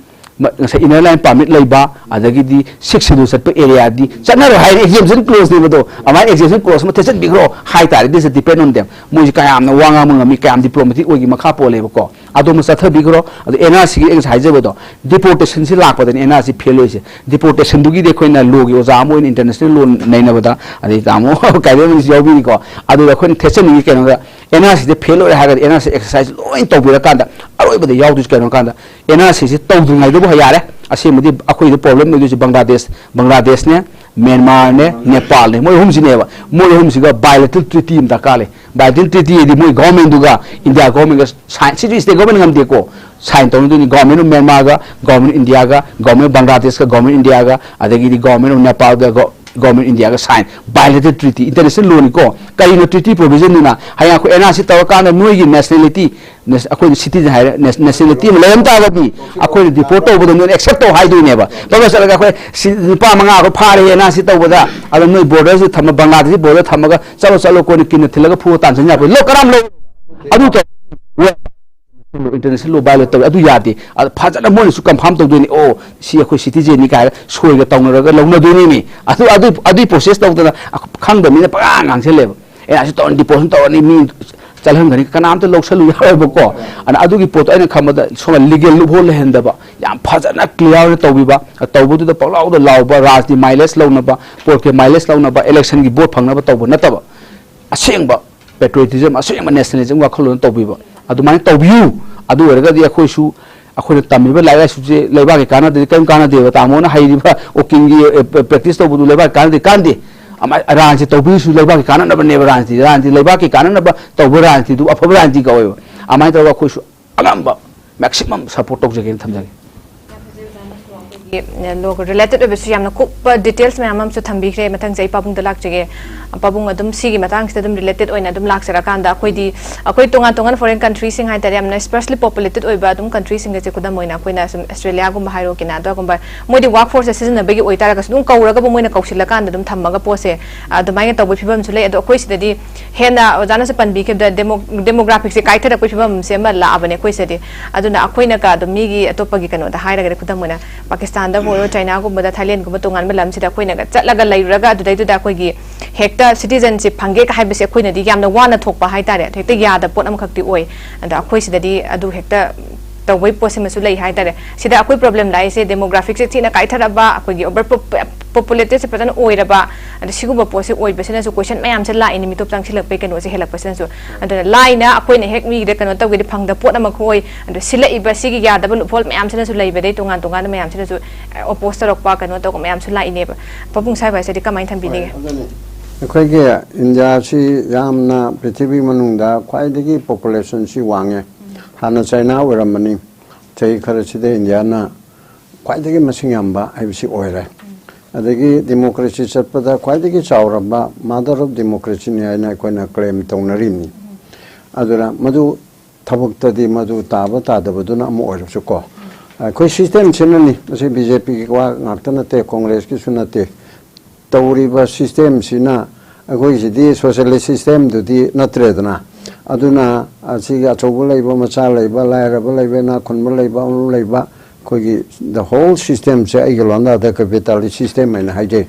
inner line permit leiba adagi di 6 schedule set area di chana ro high exemption clause ni bodo amai exemption clause ma techen bigro high tar this depend on them mo ji kayam na wanga mo mi kayam diplomatic ogi makha po lebo ko ado ma satha bigro ado NRC gi ex haize bodo deportation si lak paden NRC fail hoise deportation dugi de khoina logi oja mo international law naina boda adi tamo Khaidem is yobi ko ado da khoin techen ni keno ga NRC de fail ore haga NRC exercise loin to bira kanda aroi bodo yaw dus keno kanda NRC si to du ngai do yare asemudi akhoi de problem me du Bangladesh ne Myanmar ne Nepal ne moi hum jine ba moi hum siga bilateral treaty im dakale bilateral treaty di moi government duga India government ga sign city state government ngam de ko sign to ni government of Myanmar ga government India ga government Bangladesh ga government India ga adagi di government of Nepal ga government India ga sign bilateral treaty international law ni ko kai no treaty provision ni na haya ko NRC taw ka na noi gi nationality akoi citizen hai nationality ma lam ta ga bi akoi deport to bodo no accept to hai do ne ba ba sa ga akoi pa manga ko phare NRC taw boda ala noi border si thama Bangladesh border thamaga chalo ko ni kin thilaga phu tan sanya lo karam lo adu to international law violate adu yade phajana mo su confirm to doni o si akoi citizen ni ka soi ga tawna ga lawna do ni adu process to da khang da mi na pa ngang se le ena si to deportation to ni mi chalhan gani kanam to loksalu yawe ko ana adu gi pot aina khamada soma legal lu bol henda ba yam phajana clear to bi ba to bu da palaw da law ba rajni mileage lawna ba port ke mileage lawna ba election gi vote phangna ba to ba na ta ba aseng ba patriotism aseng nationalism wa kholon to bi ba adu mai to biu adu erga di akhoi su akhoi tammi ba lai su je leiba ke kana de kam kana de ta mo na hairi ba o kingi practice to bu leiba kana de kan de ama ranji to bi su leiba ke kana na ba ne ranji leiba ke kana na ba to bu ranji du afa ranji ka we amai to akhoi su agamba maximum support to je gen tham jage लोग related ओबे सुयाम कुप details में हम थम्बीख्रे मथंग जै पाबुंग the लाक्चगे पाबुंग अदुम सिगी Matang से अदुम related ओइना अदुम लाक्सरा कांदा अखोइदी अखोइ तोंगा तोंगा foreign country सिंग high तारे हमना specially populated ओइबा अदुम country सिंग जे कुदा Moina Koyna सम Australia गुम हाइरो किनाडा गुम मोइदी वर्क फोर्स सिजन बेगी ओइतारा गस दुम कौरगा बो मोइना कौसिला कांदा अदुम थम्मगा पोसे अदुमाइ तौबो फिबम सुले अदो अखोइ सिददी हेना ओजाना से पनबी के डेमोग्राफिक से काइथरा कोइ फिबम से म लाबने कोइ सेदी अदुना अखोइना का अदुम मिगी अतोपगी कनो दा हाइरगा कुदा मोइना पाकिस्तान दा बोरो चाइना गुम दा थाइलैंड गुम तोंगान म लमसिदा अखोइना गा चटलगा लैरगा अदुदैदुदा अखोइगी हेक्टा सिटीजनशिप फंगे का हाइबसे अखोइनादी यामना वाना थोकपा हाइतारे हेक्टा यादा पोट अमखक्ति ओइ अदा अखोइ सिददी अदु हेक्टा तवै पोसेमसु लै हाइतारे सिदा अखोइ प्रॉब्लम लाइसे डेमोग्राफिक से थिना काइथरबा अखोइगी ओवर पॉपुलेटेड से पतन ओइरबा अदा सिगुबा पोसे ओइबसेनासु क्वेश्चन मयाम से लाइनि मिटोप चांगसिलक कनो से हेलकपसेनासु अदा लाइना अखोइना हेक मिगदे कनो तवगेदि फंगदा पोट अमखोइ अदा सिलइबा सिगी यादबा लुफोल मयाम सेनासु लैबदे तोंगान तोंगान मयाम सेनासु ओपोज तरकपा कनो तक मयाम से लाइनेबा पपुंग साइबा से कमाइन थंबिने अखोइगे इंडिया से यामना पृथ्वी मनुंगदा ख्वाइदगी पॉपुलेशन से वांगे हाना चाइना ओरमनी चै खरसिदे इंडिया ना ख्वाइदगी मसिंग यामबा आइबसी ओइरे अदगी डेमोक्रेसी चटपदा ख्वाइदगी चावरबा मदर ऑफ डेमोक्रेसी ने आइना कोइना क्लेम तौनरिमनी अदुरा मदु थबक्तदी मदु ताबा तादबदुना अमु ओइरसु को कोइ सिस्टम छिननी मसे बीजेपी की वा ngaktanate कांग्रेस की सुनते तौरीबा सिस्टम सिना अखोइसिदी सोशलिस्ट सिस्टम दुदी नत्रेदना अदुना असिगा अचौबा लैबा मचा लैबा लायरबा लैबा ना खुनबा लैबा उनु लैबा कोइगी द होल सिस्टम से आइगलोंदा द कैपिटलिस्ट सिस्टम मैना हाइजे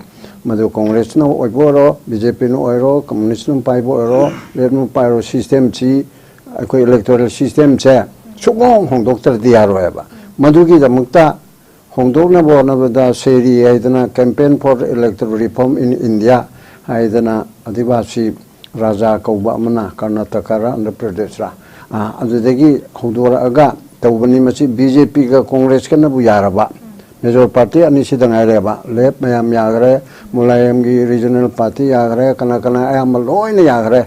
मदु कांग्रेस न ओइबोरो बीजेपी न ओइरो कम्युनिस्ट न पाइबो ओइरो लेट न पाइरो सिस्टम छि अखोइ इलेक्टोरल सिस्टम से सुगों होंदोक्तर दियारोयबा मदुगी दमुक्ता होंदोकना बोनबदा सेरी आइदना campaign for electoral reform in India आइदना आदिवासी राजा कौबा अमना कर्नाटका रा आंध्र प्रदेश रा अदुदगी होंदोरगा तौबनी मसी बीजेपी का कांग्रेस का नबु यारबा मेजर पार्टी अनी सिदा ngaireba लेफ्ट मयाम यागरे मुलायम की रीजनल पार्टी यागरे कना कना आयाम लोइन यागरे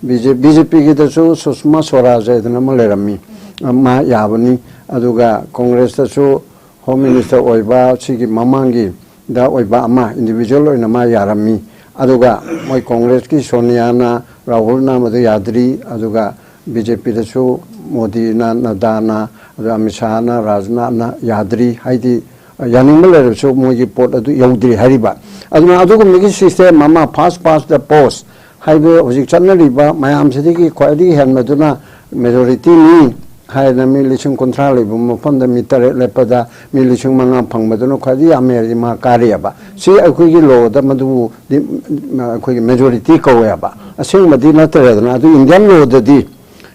बीजेपी की दसु सुषमा स्वराज इदना मलेरमी मा याबनी अदुगा कांग्रेस दसु होम मिनिस्टर ओइबा सिगी ममांगी दा ओइबा अमा इंडिविजुअल ओइना मा यारमी अदुगा मोय कांग्रेस की सोनिया ना राहुल ना मदु यादरी अदुगा बीजेपी दसु मोदी ना नदाना अमित शाह ना राजनाथ ना यादरी हाइदी यानिंगल लेरसु मोगी पोट अदु यौदरी हारिबा अदुना अदुगुमगी सिस्टम मामा फास्ट पास द पोस्ट हाइबे होजिक चन्नरिबा मयाम सिदिगी ख्वाइदगी हेनमदुना मेजॉरिटी नि हाइना मि लिसिंग कंट्रा लेबु मफंद मि तरे लेपदा मि लिसिंग मंगा फंगबदुना ख्वाइदगी अमेरि मा कारियाबा सि अखुगी लो द मदु अखुगी मेजॉरिटी कौयाबा असेंगमदि नतरेदना अदु इंडियन लो ददी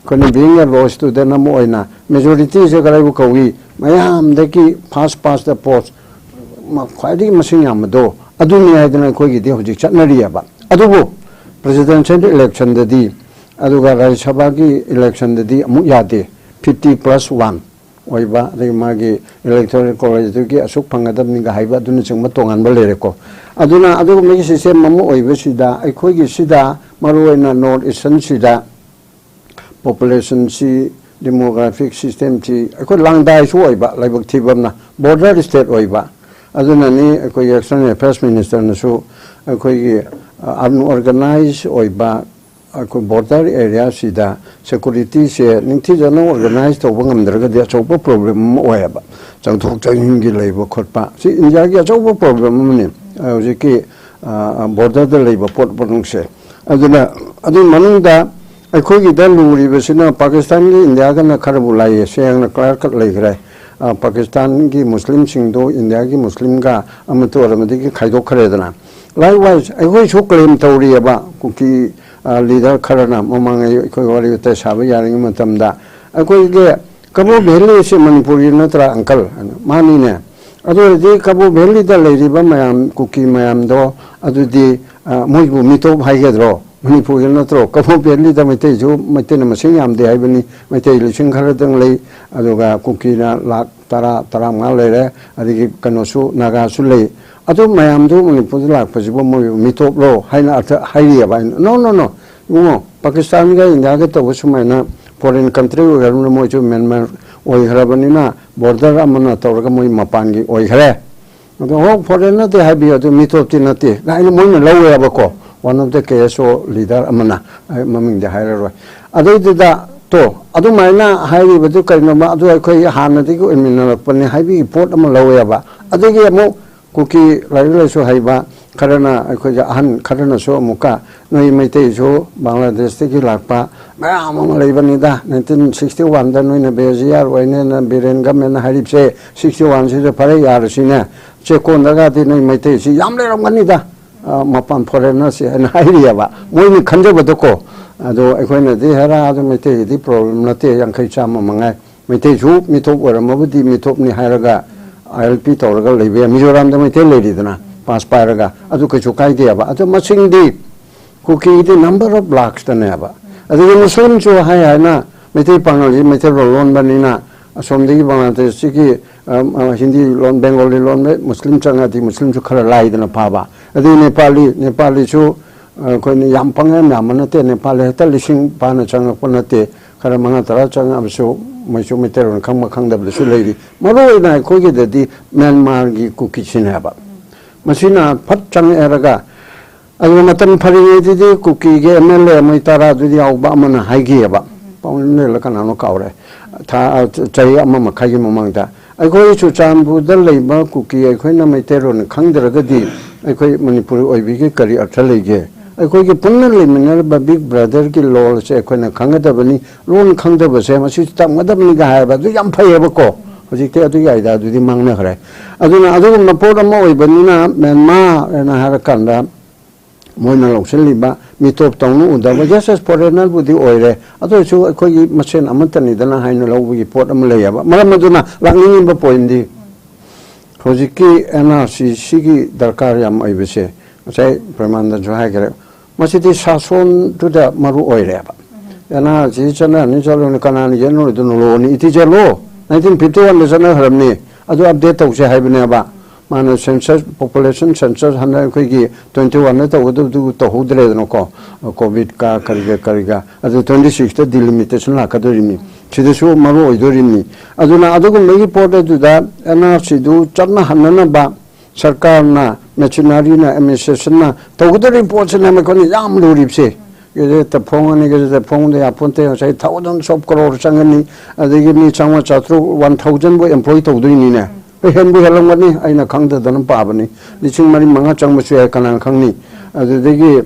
कोने बीइंग अ लॉ स्टूडेंट अमो ओइना मेजॉरिटी से कराइबु कौई मयाम दकी फास्ट पास द पोस्ट ख्वाइदगी मसिंग यामदो अदुनि हाइदना अखुगी दि होजिक चन्नरियाबा अदुबो प्रेसिडेंशियल इलेक्शन ददी अदुगा राज्य सभा की इलेक्शन ददी अमु यादे 50+1 ओइबा रे मागी इलेक्टोरल कॉलेज की असुक फंगदबनि गा हाइबा दुनि चंग मतोंगान बलेरेको अदुना अदुगु मेगी सिस्टम ममु ओइबे सिदा अखोगी सिदा मरुइना नॉर्थ ईस्टर्न सिदा पॉपुलेशन सी डेमोग्राफिक सिस्टम सी अखो लांगदाइ सु ओइबा लाइबक थिबमना बॉर्डर स्टेट ओइबा अदुना नि अखोगी एक्सटर्नल अफेयर्स मिनिस्टर नसु अखोगी अनऑर्गेनाइज ओइबा अखो बॉर्डर एरिया सिदा सिक्योरिटी से निंथि जनो ऑर्गेनाइज तौबा ngamdrga de achouba problem ओयाबा चंगथोक चंगिंगी लेबो खोटपा सि इंडिया की achouba problem मने होजिकी बॉर्डर द लेबो पोट पोटंगसे अदुना अदु मनुंगदा अखोगी द लुरिबसिना पाकिस्तान की इंडिया का न खरबु लाये सेंगना क्लियर कट लेग्रे पाकिस्तान की मुस्लिम सिंगदो इंडिया की मुस्लिम का अमतो अरमदि की खाइदो खरेदना लाइकवाइज अखोई सो क्लेम तौरियबा कुकी लीडर खरना ममांग अखोई वारी ते साबा यारिंग मतमदा अखोई के कबो भेली से मणिपुरी नत्रा अंकल मानिने अदुदि कबो भेली द लेरिबा मयाम कुकी मयाम दो अदुदि मोइबु मितो भाइगेद्रो मणिपुरी नत्रो कबो भेली द मैते जो मैते न मसिंग यामदे हाइबनी मैते लिसिंग खरदंग लै अदुगा कुकी ना लाख तरा मा लेरे अदिगी कनोसु नागासु लै अदु मयाम दो मणिपुर लाखपजिबो मोइ मितोप लो हाइना अर्थ हाइरियाबा नो नो नो उमो पाकिस्तान गा इंडिया गा तबो सुमाइना फॉरेन कंट्री ओइरनु मोइजु म्यांमार ओइहराबनिना बॉर्डर अमना तौरगा मोइ मपानगी ओइहरे ado ho foreign na te habi ado mitop ti na te ga ina moina lawe ba ko one of the KSO leader amana maming de haira ro ado da to adu maina hairi badu kaino ma adu khoi hana ti ko eminna pani habi port am lawe ba adu ge mo kuki lai so haiba karana khoi ja han karana so muka noi meite so Bangladesh te ki lakpa ma am lai bani da 1961 da noi na beziar waine na biren gamen harip se 61 se pare yar sine che kon daga ti noi meite si yam le ram gani da mapan foreigner se na hairi ba moi ni khanje ba ko ado khoi na de hara ado meite di problem na te yang khai cham mangai meite ju mitop ora mabudi mitop ni hairaga ILP tawraga leibe Mizoram da meite leidina pass paraga adu ka chukai de ba adu masing di kuki the number of blocks the neba adu muslim chu hai na meite pangal meite lon banina asom di Bangladesh ki hindi lon Bengali lon muslim changa di muslim chu khara lai dana pa ba adu Nepali chu ko ni yam pangam na manate Nepali ta lising pa na changa ponate khara manga tara changa absu maisho meter khang khang da su leidi maro na ko ge di Myanmar gi kuki chinaba masina phat chang eraga adu matan phari di kuki ge MLA mai tara du yaw ba mana haigi ba paun ne la kana no kaure tha chai amma ma khagi mamang da ai khoi chu cham bu da lei ba kuki ai khoi na mai teron khang dra ga di ai khoi manipur oi bi ge kari atha lei ge ai khoi ge punna le minal ba big brother ki lol se khoi na khang da bani lon khang da ba se ma si tam ga da ni ga ha ba du yam phai ba ko hojik te adu ya ida du di mang na khare aduna adu na por ma oi bani na Myanmar na har kan da moina loksel liba mitop tawnu uda ba just foreigner budi oire ado chu khoi masen amantani dana haina lawgi port am leya ba maram aduna langni ba point di hojik ki NRC sigi darkar yam aibese sai Premananda jo ha gere masiti sason tu da maru oire ba NRC chana ni chalo ni kanani yeno du no ni iti jalo 1951 le sana haramni adu update tawse haibne ba mana census population census hana khoi gi 21 na to to hudre no ko covid ka kariga adu 26 ta delimitation la kadorimi chidesu maru oidorimi aduna adugu megi porte du da NRC du charna hanna ba sarkar na machinery na administration na to gudori ports na me koni yam luripse ge ta phong ani ge ta phong de aponte sai 1000 crore changani adigi ni changwa chatru 1000 bo employee to dui ni na hen bu helang ni aina khang da dan pa bani liching mari manga chang ma chue kana khang ni adigi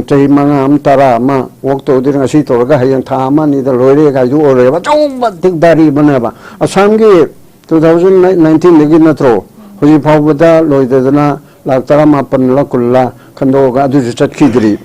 chai manga am tara ma wok to dir ngasi to ga hayang tha ma ni da loire ga ju ore ba chong ba tik dari bana ba asam gi 2019 legi na tro hoji phau bada loi da na lak tara ma pan la kulla khando ga adu chat ki dri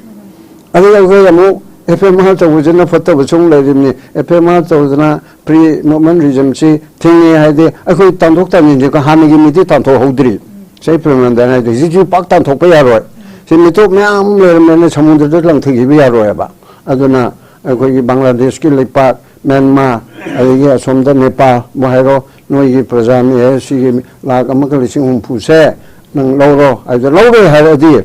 adi ga yamu FMR to wujana photo bachung lerimni FMR to na pre movement regime chi thing haide akoi tanthok ta ni ka hanigi miti tanthok hodri sei Premananda na de ji pak tanthok pa yaroi si mito myam lermene samudra de lang thigi bi yaroi ba aduna akoi gi Bangladesh ki lepa Myanmar ai gi somda Nepal mohairo noi gi prajami e si gi la ka makali sing hum pu se nang loro ai de loro ha di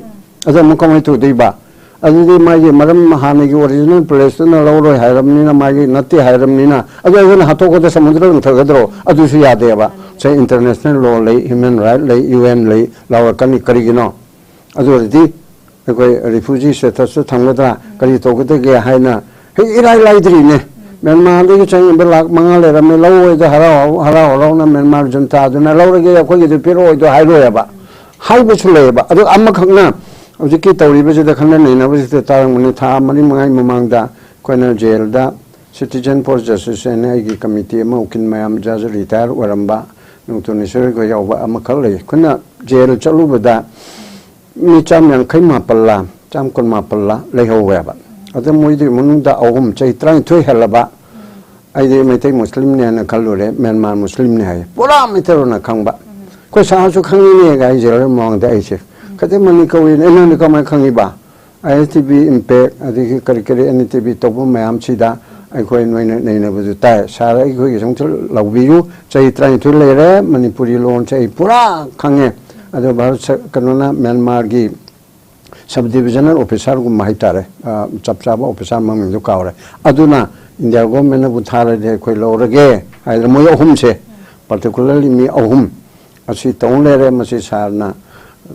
asa mukamai to dei ba adudi magi maram hanigi original place na loro hairamni na magi natti hairamni na adu na hato ko da samudra ng thagadro adu su yade ba say international law lay human right lay UN lay law kani karigino adu di ko refugee status thamgadra kari to gute ge haina he irai laidri ne Myanmar de chang belak mangale ram law da hara na Myanmar janta adu na law ge ko ge piro do hairo ya ba haibu chule ba adu amma khangna ꯍꯧꯖꯤꯛꯀꯤ ꯇꯧꯔꯤꯕꯁꯤꯗ ꯈꯟꯅ ꯅꯩꯅꯕꯁꯤꯗ ꯇꯥꯔꯝꯒꯅꯤ ꯊꯥ ꯃꯔꯤ ꯃꯉꯥꯒꯤ ꯃꯃꯥꯡꯗ ꯑꯩꯈꯣꯏꯅ ꯖꯦꯜꯗ citizen four justice ꯍꯥꯏꯅ ꯑꯩꯒꯤ committee ꯑꯃ ꯎꯀꯤꯜ ꯃꯌꯥꯝ ꯖꯁ ꯔꯤꯇꯥꯌꯔ ꯑꯣꯏꯔꯝꯕ ꯅꯣꯡꯊꯣꯟ ꯌꯥꯎꯕ ꯑꯃꯈꯛ ꯂꯩ ꯑꯩꯈꯣꯏꯅ ꯖꯦꯜ ꯆꯠꯂꯨꯕꯗ ꯃꯤ 158ꯂꯥ 118ꯂꯥ ꯂꯩꯍꯧꯋꯦꯕ ꯑꯗ ꯃꯣꯏꯗꯨꯒꯤ ꯃꯅꯨꯡꯗ ꯑꯍꯨꯝ ꯆꯍꯤ 12 ꯍꯦꯜꯂꯕ ꯑꯩꯗꯤ ꯃꯩꯇꯩ ꯃꯨꯁꯂꯤꯝꯅꯦ ꯍꯥꯏꯅ ꯈꯜꯂꯨꯔꯦ ꯃ꯭ꯌꯥꯟꯃꯥꯔ ꯃꯨꯁꯂꯤꯝꯅꯦ ꯍꯥꯏꯌꯦ ꯄꯨꯔꯥ ꯃꯩꯇꯩꯔꯣꯟꯅ ꯈꯪꯕ ꯑꯩꯈꯣꯏ ꯁꯥꯁꯨ ꯈꯪꯉꯤꯅꯦꯒ ꯑꯩ ꯖꯦꯜ ꯃꯃꯥꯡꯗ ꯑꯩꯁꯦ Khaidem mani kawin enani kamai khangi ba ITV impact adigi kari NTV topu mayam sida aikoi noina neina budu tai sara aikoi gi songchal lawbiyu chai trai thu lere manipuri lon chai pura khange ado bharat kanona Myanmar gi subdivisional officer gu mai tare chapchaba officer maming du kawre aduna India government bu thara de koi lorage ai mo ahum se particularly mi ahum asi tong lere masi sarna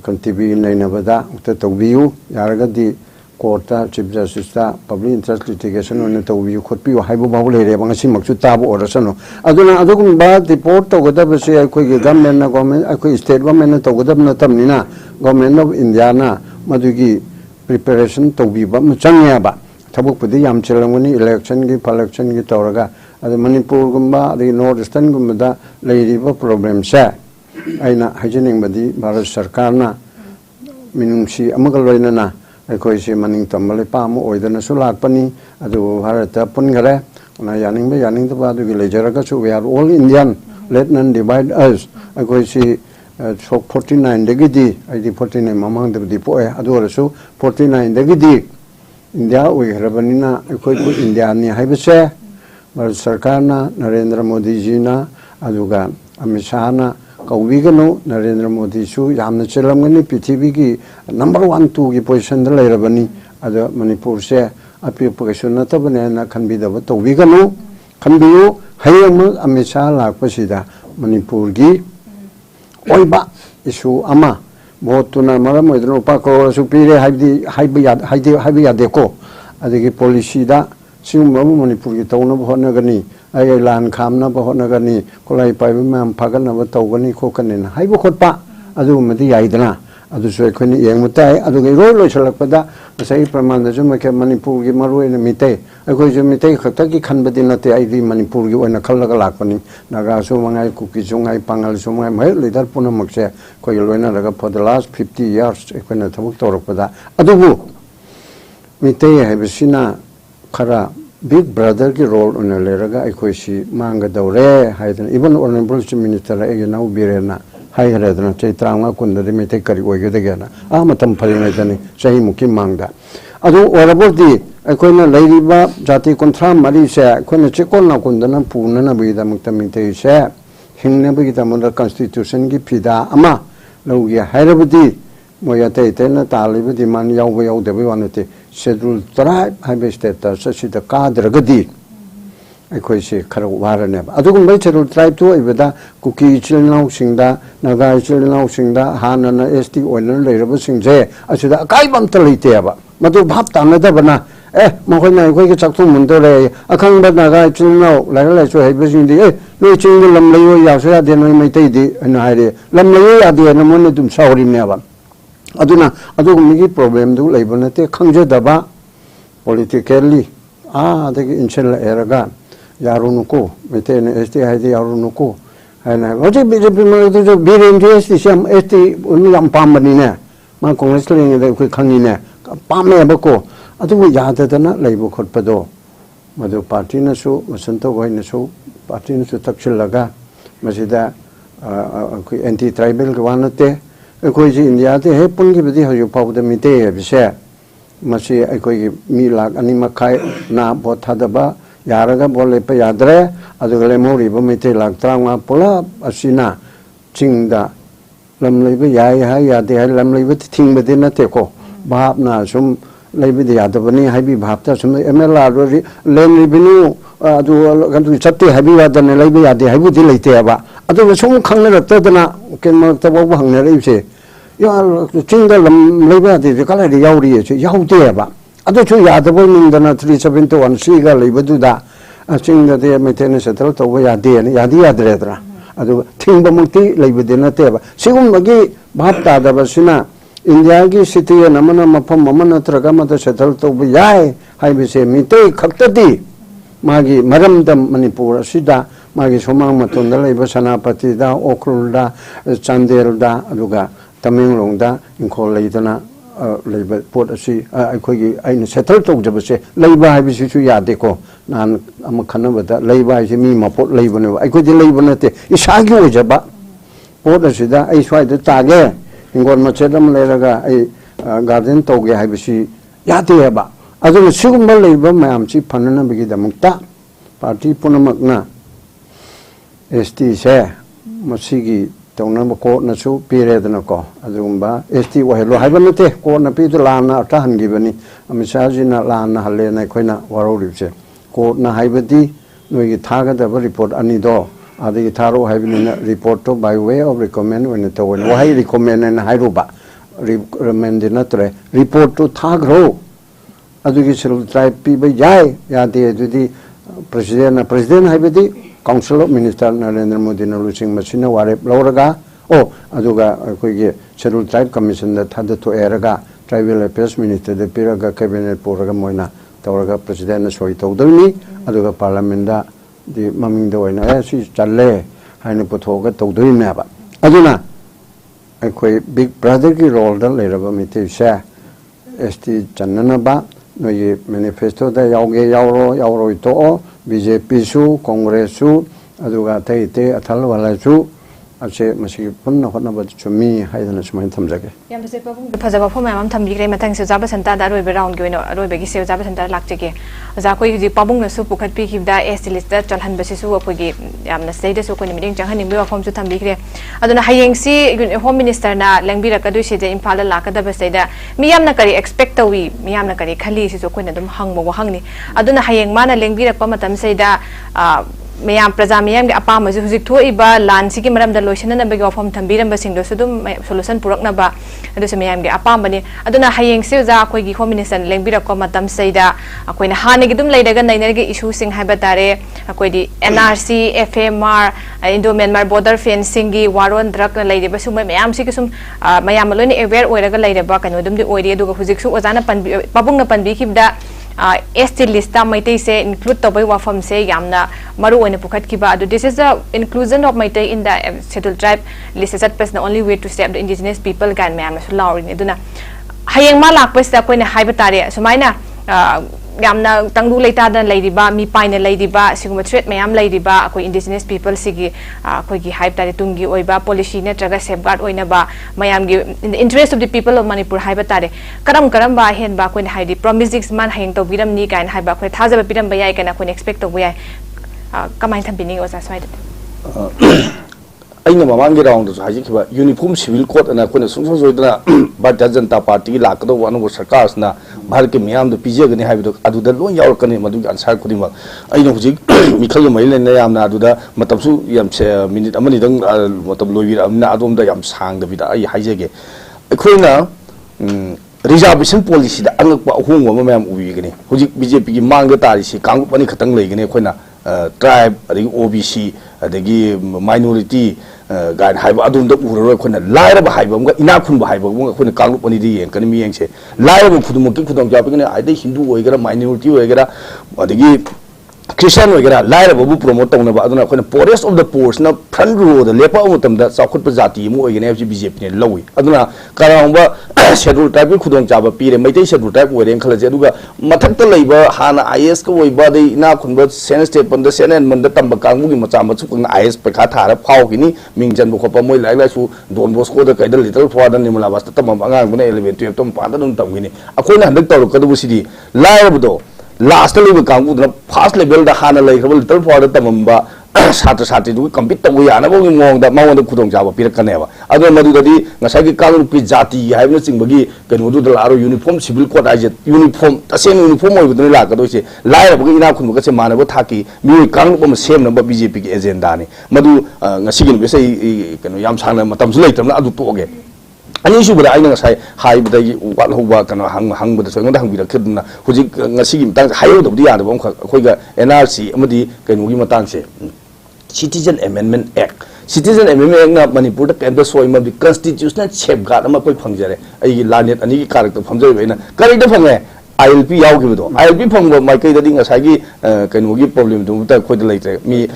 kan TV nainabada ta tawbiu yaragadi courta chief justice ta public interest litigation on tawbiu khotpiu haibu babu lere bangasi maksu tabu orasano aduna adugum ba report to goda basi akoi government na government akoi state government na to goda na tamnina government of India na madugi preparation tawbi ba machangya ba tabuk pudi yam chelamuni election gi tawraga adu manipur gumba adi north eastern gumba da leiriba problem sa aina hajening badi bharat sarkar na minungsi amagal loina na akoi se maning tambale pamu oidana su lakpani adu bharata pungare na yaning da badu gi lejaraga su we are all Indian, let none divide us akoi se 49 degidi id 49 mamang de po adu rasu 49 degidi India we rabanina akoi ku India ni haibase bharat sarkar na Narendra Modi ji na aduga Amit Shah na Kaubigano Narendra Modi su yamna chelamgani PTV ki number 1 2 ki position da lairabani ada Manipur se api position na tabane na khanbidaba tawbigano khanbiyu hayam Amit Shah lakpasida Manipur gi oiba isu ama botuna maram oidro pa ko su pire haibi yadeko adigi policy da Singham Manipur की तौन होनगनी आई लान खामना होनगनी coli पाइब ma'am फागनब तौगनी खोकनी HYBE खोटपा अदुमदी याइदना अदुसु अखोनी येंगमताय अदुगे रोय लोइसलकपदा सही प्रमाण जो मके मणिपुर की मरुएन मिते अखोय जो मिते खक्ता की खनबदी नते आइदी मणिपुर की ओना खलगा लाकपनी नागासु मंगाय कुकी जोंगाय पांगाल सुमगाय मै लीडर पुनमकसे कोय लोइना रगा फॉर द लास्ट 50 इयर्स अखोना थबक तोरकपदा अदुबु मिते हैबसिना खरा बिग ब्रदर की रोल उन्हें ले रहा है कोई सी मांग दौरे है तो इवन ऑनरेबल चीफ मिनिस्टर एक नाउ बीरेना है तो चैत्रांगा कुंडली में ते करी वही तो क्या ना मतम फलिंग है सही मुख्य मांगदा अदो औरबों दी कोई ना लेरीबा जाति कुंठा मरी से कोई ना चिकोन ना कुंडना पूर्ण ना भी दम तमिते से हिंगने भी तमुद्र कॉन्स्टिट्यूशन की फिदा अमा लोग ये हैरबदी मोयाते इतना तालिब दिमान याव देवी वानते schedule tribe have status such the kadragadi अखोई से खर वारने अदुगुम बै schedule tribe तो इबदा कुकी चिलनाउ सिंगदा नागा चिलनाउ सिंगदा हानना एसटी ओनर लेरब सिंगजे अछुदा अकाइबम त लैतेबा मदु भाप तानदबना मखोइना अखोई के चक्थु मुंदरे अखंग नागा चिलनाउ लाइला सो हैब सिंगदि नो चिंग लम लयो यासया दे नो मैतैदि अन हाइरे लम लयो यादि नमन दुम सावरिनेबा अदुना अदुगुमगी प्रॉब्लम दु लेबनते खंगजदबा पॉलिटिकली आदगी इंशन एरगा यारुनुको मेतेने एसटी हाइदे यारुनुको हैना होजे बीजेपी में तो जो बीरेंजे एसटी सम एसटी उन यम पामबनी ने मा कांग्रेस लेंगे दे कोई खंगी ने पामे बको अदुगु याददना लेबो खटपदो मदु पार्टी नसु वसंत गोय नसु पार्टी नसु तक्सिलगा मसिदा कोई एंटी ट्राइबल गवानते अखोई जी इंडिया ते हे पुंगी बदी हजु पाउद मिते बिसे मसी अखोई मी लाख अनि मखाय ना बोथादबा यारगा बोले पे यादरे अदुगले मोरी ब मिते लाख त्रांगा पोला असिना चिंगदा लमलेबे याय हाय यादे हाय लमलेबे थिंगबदे नतेको भावना सुम लेबे यादबनी हाइबी भावता सुम एमएलआर लेन रिवेन्यू अदु गंतु चत्ते हाइबी वादने लेबे यादे हाइबुदि लेतेबा अदु सुम खंगले रक्तदना केन तबो हंगने रेसे यार चिंगदा लम लेबे यादे कलादि यावरि छे यावदेबा अदु छु यादबो निंदना 371 सीगा लेबदुदा चिंगदा दे मेटेने सेटल तबो यादे यादि यादरेदरा अदु थिंगबमुति लेबदे नतेबा सिगुमगी भावतादबसिना इंडिया की सिटी नमना मफम ममन नत्रगा मत सेटल तब याय हाइबसे मिते खक्तदी मागी मरमदम मणिपुर असिदा मागी सोमांग मतोंदा लेबा सनापतिदा ओखरुलदा चांदेलदा अदुगा तमेंगलोंगदा इंखोल लेदना लेबा पोट असि अखोगी आइन सेटल तौजबसे लेबा हाइबसिसु यादेको नान अम खनबदा लेबा हाइसे मी मपोट लेबने अखोदी लेबनते इसागी ओजबा पोट असिदा आई स्वाइद तागे इंगोन मचेदम लेरगा आई गार्डन तौगे हाइबसि यादेबा अदु सिगुम्बा लेबा मयामसि फनना बिगिदमुक्ता पार्टी पुनमकना एसटी से मसिगी तौनब को नसु पीरेदनको अदुगुम्बा एसटी वहेलो हाइबनते को न पिदु लाना अटा हनगिबनी अमिसाजिना लाना हलेना खोइना वारोरिबसे को न हाइबदी नोगी थागदब report अनिदो adagi tharo haibina report to by way of recommend when to when why recommend and hairuba recommend natre report to thagro adugi schedule tribe people jai yade adudi president haibidi council of minister Narendra Modi na lusing machine ware loraga o aduga koige schedule tribe commission da thada to eraga tribal affairs minister de piraga cabinet poraga moina tawraga president na soi tawdani aduga parliament da di maming da oina si challe haine pothoga tawdoi na ba aduna koi big brother ki role da leraba mite sha esti channana ba no ye manifesto da yauro to BJP su Congress su aduga te athal wala su ache masi punna hotna ba chumi haidana sumain thamjage yam se pabung phajaba phom am tham bigre matang se jaba santa da roi round ge no roi begi se jaba santa lak chege za koi ji pabung na su pukhat pi khibda s list da chalhan basi su ko gi yam na sei da su ko ni meeting changhan ni wa phom su tham bigre aduna hayeng si home minister na lengbi ra ka du se je imphal la ka da ba sei da miyam na kari expect tawi miyam na kari khali si su ko na dum hang mo hang ni aduna hayeng mana lengbi ra pa matam sei da Mayam Praja Mayam ke apa maju huzik thu iba lansi ke maram da lotion na bagi ofam thambiram ba singdo sudum solution purak na ba adu se mayam ke apa bani aduna hayeng se za koi gi home minister lengbira ko matam seida akoi na hane gi dum leidaga nainer ge issue sing hai batare akoi di NRC FMR Indo Myanmar border fencing gi waron drak na leide ba sum mayam si ke sum mayam loi ni aware oiraga leide ba kanu dum di oiri adu huzik su ozana pan pabung na pan bi khibda ST list Maitei se include tobai wafam se yamna maru oina pukhat kiba adu this is the inclusion of Maitei in the scheduled tribe list is the only way to save the indigenous people gan mayam na sulawri ni duna hayeng ma lakpa sta koina haiba tare sumaina yamna tangdu leita dan leidiba mi paina leidiba siguma threat mayam leidiba akoi indigenous people sigi akoi gi hype tare tungi oiba policy ne traga safeguard oina ba mayam gi in the interest of the people of Manipur haiba tare karam ba hen ba koina haidi promises man hayeng to biram ni kain haiba koi thaja ba biram ba yai kana koina expect to yai kamai tham bini osa swai aina mamang ge round so haji kiba uniform civil code ana kone sungsong soidana Bharatiya Janata Party lakado wanu sarkar na bhar ke miyam do pije gani haibido aduda lon yaur kane madu ansar khudima aina hujik mikhal mai le na yamna aduda matamsu yam se minute amani dang matam loiwi amna adom da yam sang da bida ai haije ge khoina reservation policy da angakpa ahung wa mayam ubi gani hujik BJP gi mang da tari si kang pani khatang lei gani khoina tribe adagi OBC adagi minority guide haiba adum da uroi khona laira ba haiba nga ina khun ba haiba nga khona kanglu pani di yen kan mi yeng se laira ba khudum ki khudong ja pe ne ai de hindu oi gara minority oi gara adagi Christian oi gara laira ba bu promote tong na ba aduna khona poorest of the poor na front row da lepa umutam da sakhut pa jati mu oi gane BJP ne lawi aduna karang ba schedule type khudong ja ba pire mai te schedule type oi reng khala je aduga mathak ta leiba hana IS ko oi ba de ina khun ba sen state pan da sen man da tamba kangmu gi macha ma chuk na IS pa kha thara phau gi ni mingjan bu khopa moi lai lai su don bosco da kaida little for da nimula bas ta tamam angang bune 11 12 tom pa da dum tam gi ni akoina handak taw ka du sidi lai ba do last level kangmu da first level da hana lai khobal little for da tamam ba satra satri du compete taw ya na bo gi ngong da mawon da khudong ja ba pirak kane ba adu madu da di ngasai gi kangru pi jati hai na sing bagi kanu du da aro uniform civil code ai uniform tasen uniform oi bu la ka do se lai ba gi ina khun ba se mana ba thaki mi kangru ba sem na ba BJP gi agenda ni madu ngasi gi be sai kanu yam sang na matam su leitam na adu to ge ani su bada aina ngasai hai bada gi wat hoba kanu hang bada so ngda hang bi ra khidna hujik ngasi gi mtang hayo do di ya da ba khoi ga NRC amadi kanu gi matang se Citizen Amendment Act Citizen Amendment Act na Manipur da kenda soi ma bi constitutional safeguard ama koi phangjare ai lanet ani gi character phamjai baina kari da phangwe ILP yaw gi do ILP phangwa mai kai da ding asai gi kanu gi problem du ta khoi da leitre mi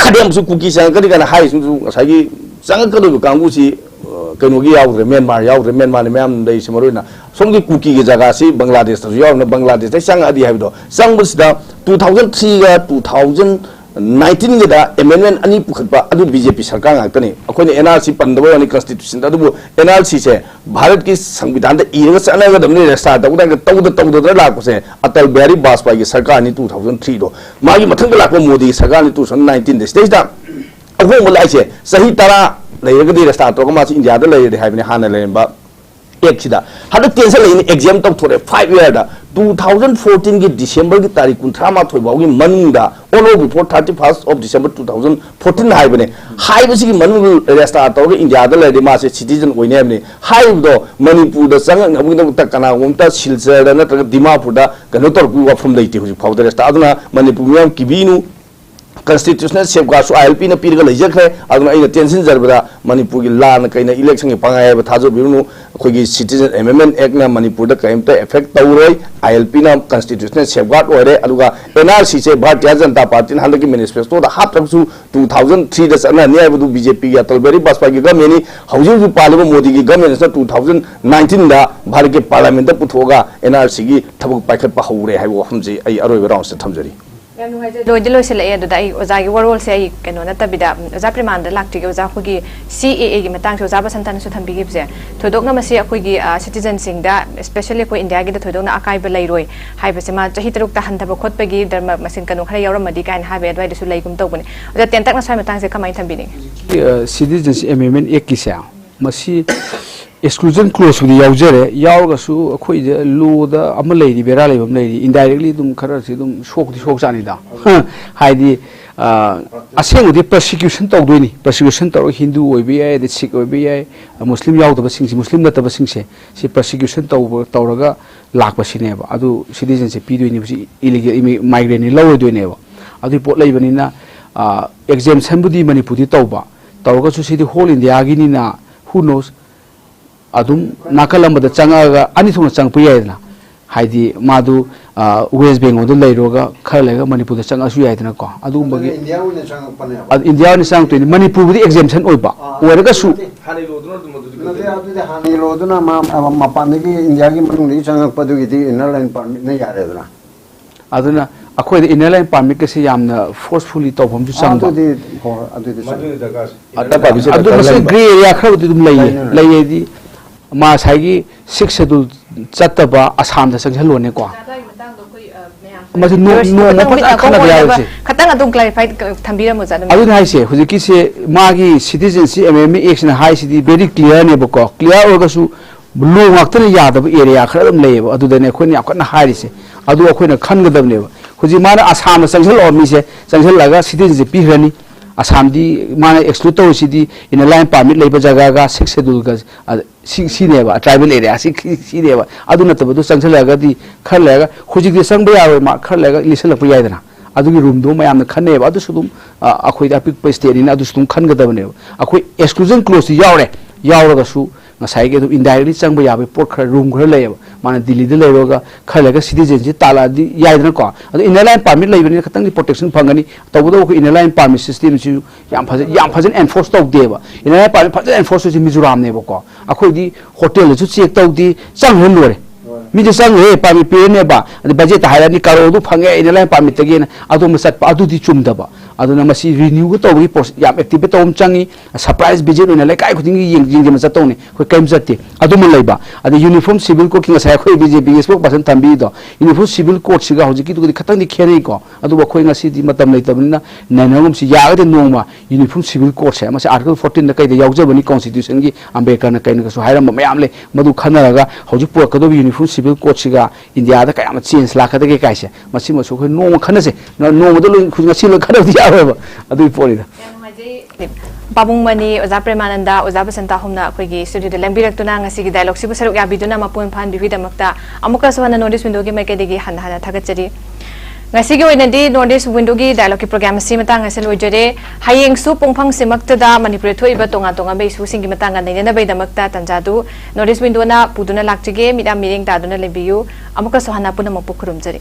adem su cookie sang kari kana hai su asai gi sang ka do kanggu si kanu gi yaw re Myanmar ni myam dai simaruna somgi cookie gi jaga si Bangladesh ta yaw na Bangladesh dai sang adi hai do sang bus da 2003 ga 2019 da amendment ani pukhatba adu BJP sarkar ngakani akhoni NRC pandaba ani constitution adu NRC se Bharat ki संविधान da iraga chana ga damni resta da da la ko se Atal Bihari Vajpayee ki sarkar ni 2003 do magi mathang la ko Modi sarkar ni 2019 de stage da ahong mulai se sahi tara leiraga di resta to ko ma India da leire hai bani hana leimba एक्सिदा हद tension लेनी exam तब थोड़े 5 year दा 2014 की December की तारीख 38 बाउगी मनुंगदा on और before 31st of December 2014 हाइबने हाइबसी की मनुंग रेस्टार्ट तौर इंडिया दा लेदि मासे सिटीजन ओइने ने हाइबदो मणिपुर दा संग नबुगिन तक कना उमता सिलचर दा नत्र दिमापुर दा कनो तोर वाफम लेते हुजी फाउदर रेस्टार्ट अदुना मणिपुर मियाम किबिनु constitutional safeguard so ILP na pirga lejakre aduna ina tension jarbada manipur gi la na kaina election gi pangai ba thajo birunu khoi gi citizen amendment act na manipur da kaimta effect tawroi ILP na constitutional safeguard ore aluga NRC se bharatiya janata party na handaki manifesto da hapsu 2003 da sana ne abu BJP ya talberi baspa gi government hauju paliba modi gi government na 2019 da bharat ke parliament da puthoga NRC gi thabuk paikhat pa haure hai wo hamji ai aroi round se thamjari Doi sila ya dai oza gi warol se ai keno na tabida oza Premananda lakti oza khogi CAA gi matang oza Bashanta na su thambi gi bse thodok na masi akhoi citizen sing da especially ko India gi da thodok na akai ba lairoi hai ba se ma chahi taruk ta hantaba khot pa gi dharma masin kanu khara yawra madi kain ha be adwai da su laigum tau bane oza tentak na sai matang se kamai thambi ni Citizenship amendment ek ki sa masi exclusion clause di yaujare yaurga su akhoi de law da ama leidi bera leibam leidi indirectly dum khara si dum shok sani da haidi aseng di persecution tau doini persecution tau Hindu oi bi ai de Sikh oi bi ai Muslim yaud ba sing Muslim da ba sing se si persecution tau raga lak ba sine ba adu citizenship pi doini si illegal migrant ni law doini ba adu pot leibani na exemption budi manipur di tau ba tau ga su si di whole India gi ni na who knows adum nakalamba da changa ani thuna chang piyai haidi madu West Bengal da leiroga khalaga Manipur da changa su yaidna ko adu bagi India ni chang pane India ni sang to Manipur di exemption oiba oraga su hani loduna adu de hani loduna ma panigi India gi manung ni chang padu gi di inner line permit ne yare duna aduna akhoi inner line permit ke se yamna forcefully tawham ju chang adu di adu mase gray area khra dum lei di ma saigi 6 schedule chattaba Assam da sanghalo ne ko ma no pa khana ya se khatang adum clarify thambira mo jana adu nai se hujiki se magi citizenship amendment action high city very clear ne ko clear oga su lu ngakta ya da area khara dum lei adu da ne khoni akna hari se adu akhoi na khan gadam ne huji mana Assam sanghalo mi se sanghal laga citizenship pi hrani Assam di mana exclude to city in a line permit labor jaga ga 6 schedule ga si ne ba tribal area si ne ba adu na tabu sangchal ga di khal ga huji di sang ba ya ma khal ga lisal pa ya dana adu gi room do ma yam khan ne ba adu sudum akhoi da pic pa state ni adu sudum khan ga da ne akhoi exclusion clause yaure ga su ngasai ge indirectly chang ba ya be port khar room khar lei mana Delhi de lei ga khal ga citizenship tala di ya dana ko adu inner line permit lei ni khatang di protection phangani tabu do ko inner line permit system chu yam phajan enforce tau de ba inner line permit phajan enforce ji Mizoram ne ba ko akhoi di hotel chu check tau di chang hen lore mi je sang he permit pe ne ba adu budget ha ni karo du phange inner line permit te ge adu ma sat pa adu di chum da ba adu na masi renew go to gi yam active to changi surprise visit ne le kai khuding ying ma chat to ne khoi kaim jatti adu ma leiba adu uniform civil code ki ngasai khoi BJP spokesperson thambi do uniform civil code siga hoji ki du khatang di khenei ko adu ba khoi ngasi di matam lei tabna nanagum si ya ga de nongma uniform civil code se ma article 14 da kai de yaujabani constitution gi Ambedkar na kai na so hairam ma yam le madu khanaraga hoji por ka do uniform civil code siga India da kai am change la khada ge kai se masi ma so khoi nong khana se nong da lo khun ngasi lo khada di adu pori da Babung mani oza Premananda oza Bashanta humna akhoi studio da lambirak tuna ngasi gi dialogue sibu saruk ya biduna mapun phan bibi damakta amuka so hana notice window gi mai kai degi hana thagachari ngasi gi oina di notice window gi dialogue program si matang asel ojare hayeng su pongphang simakta da manipur thoiba tonga be su singi matang ga nei na be damakta tanjadu notice window na puduna lakchige midam miring ta duna lebiyu amuka so hana puna mapu khurum jari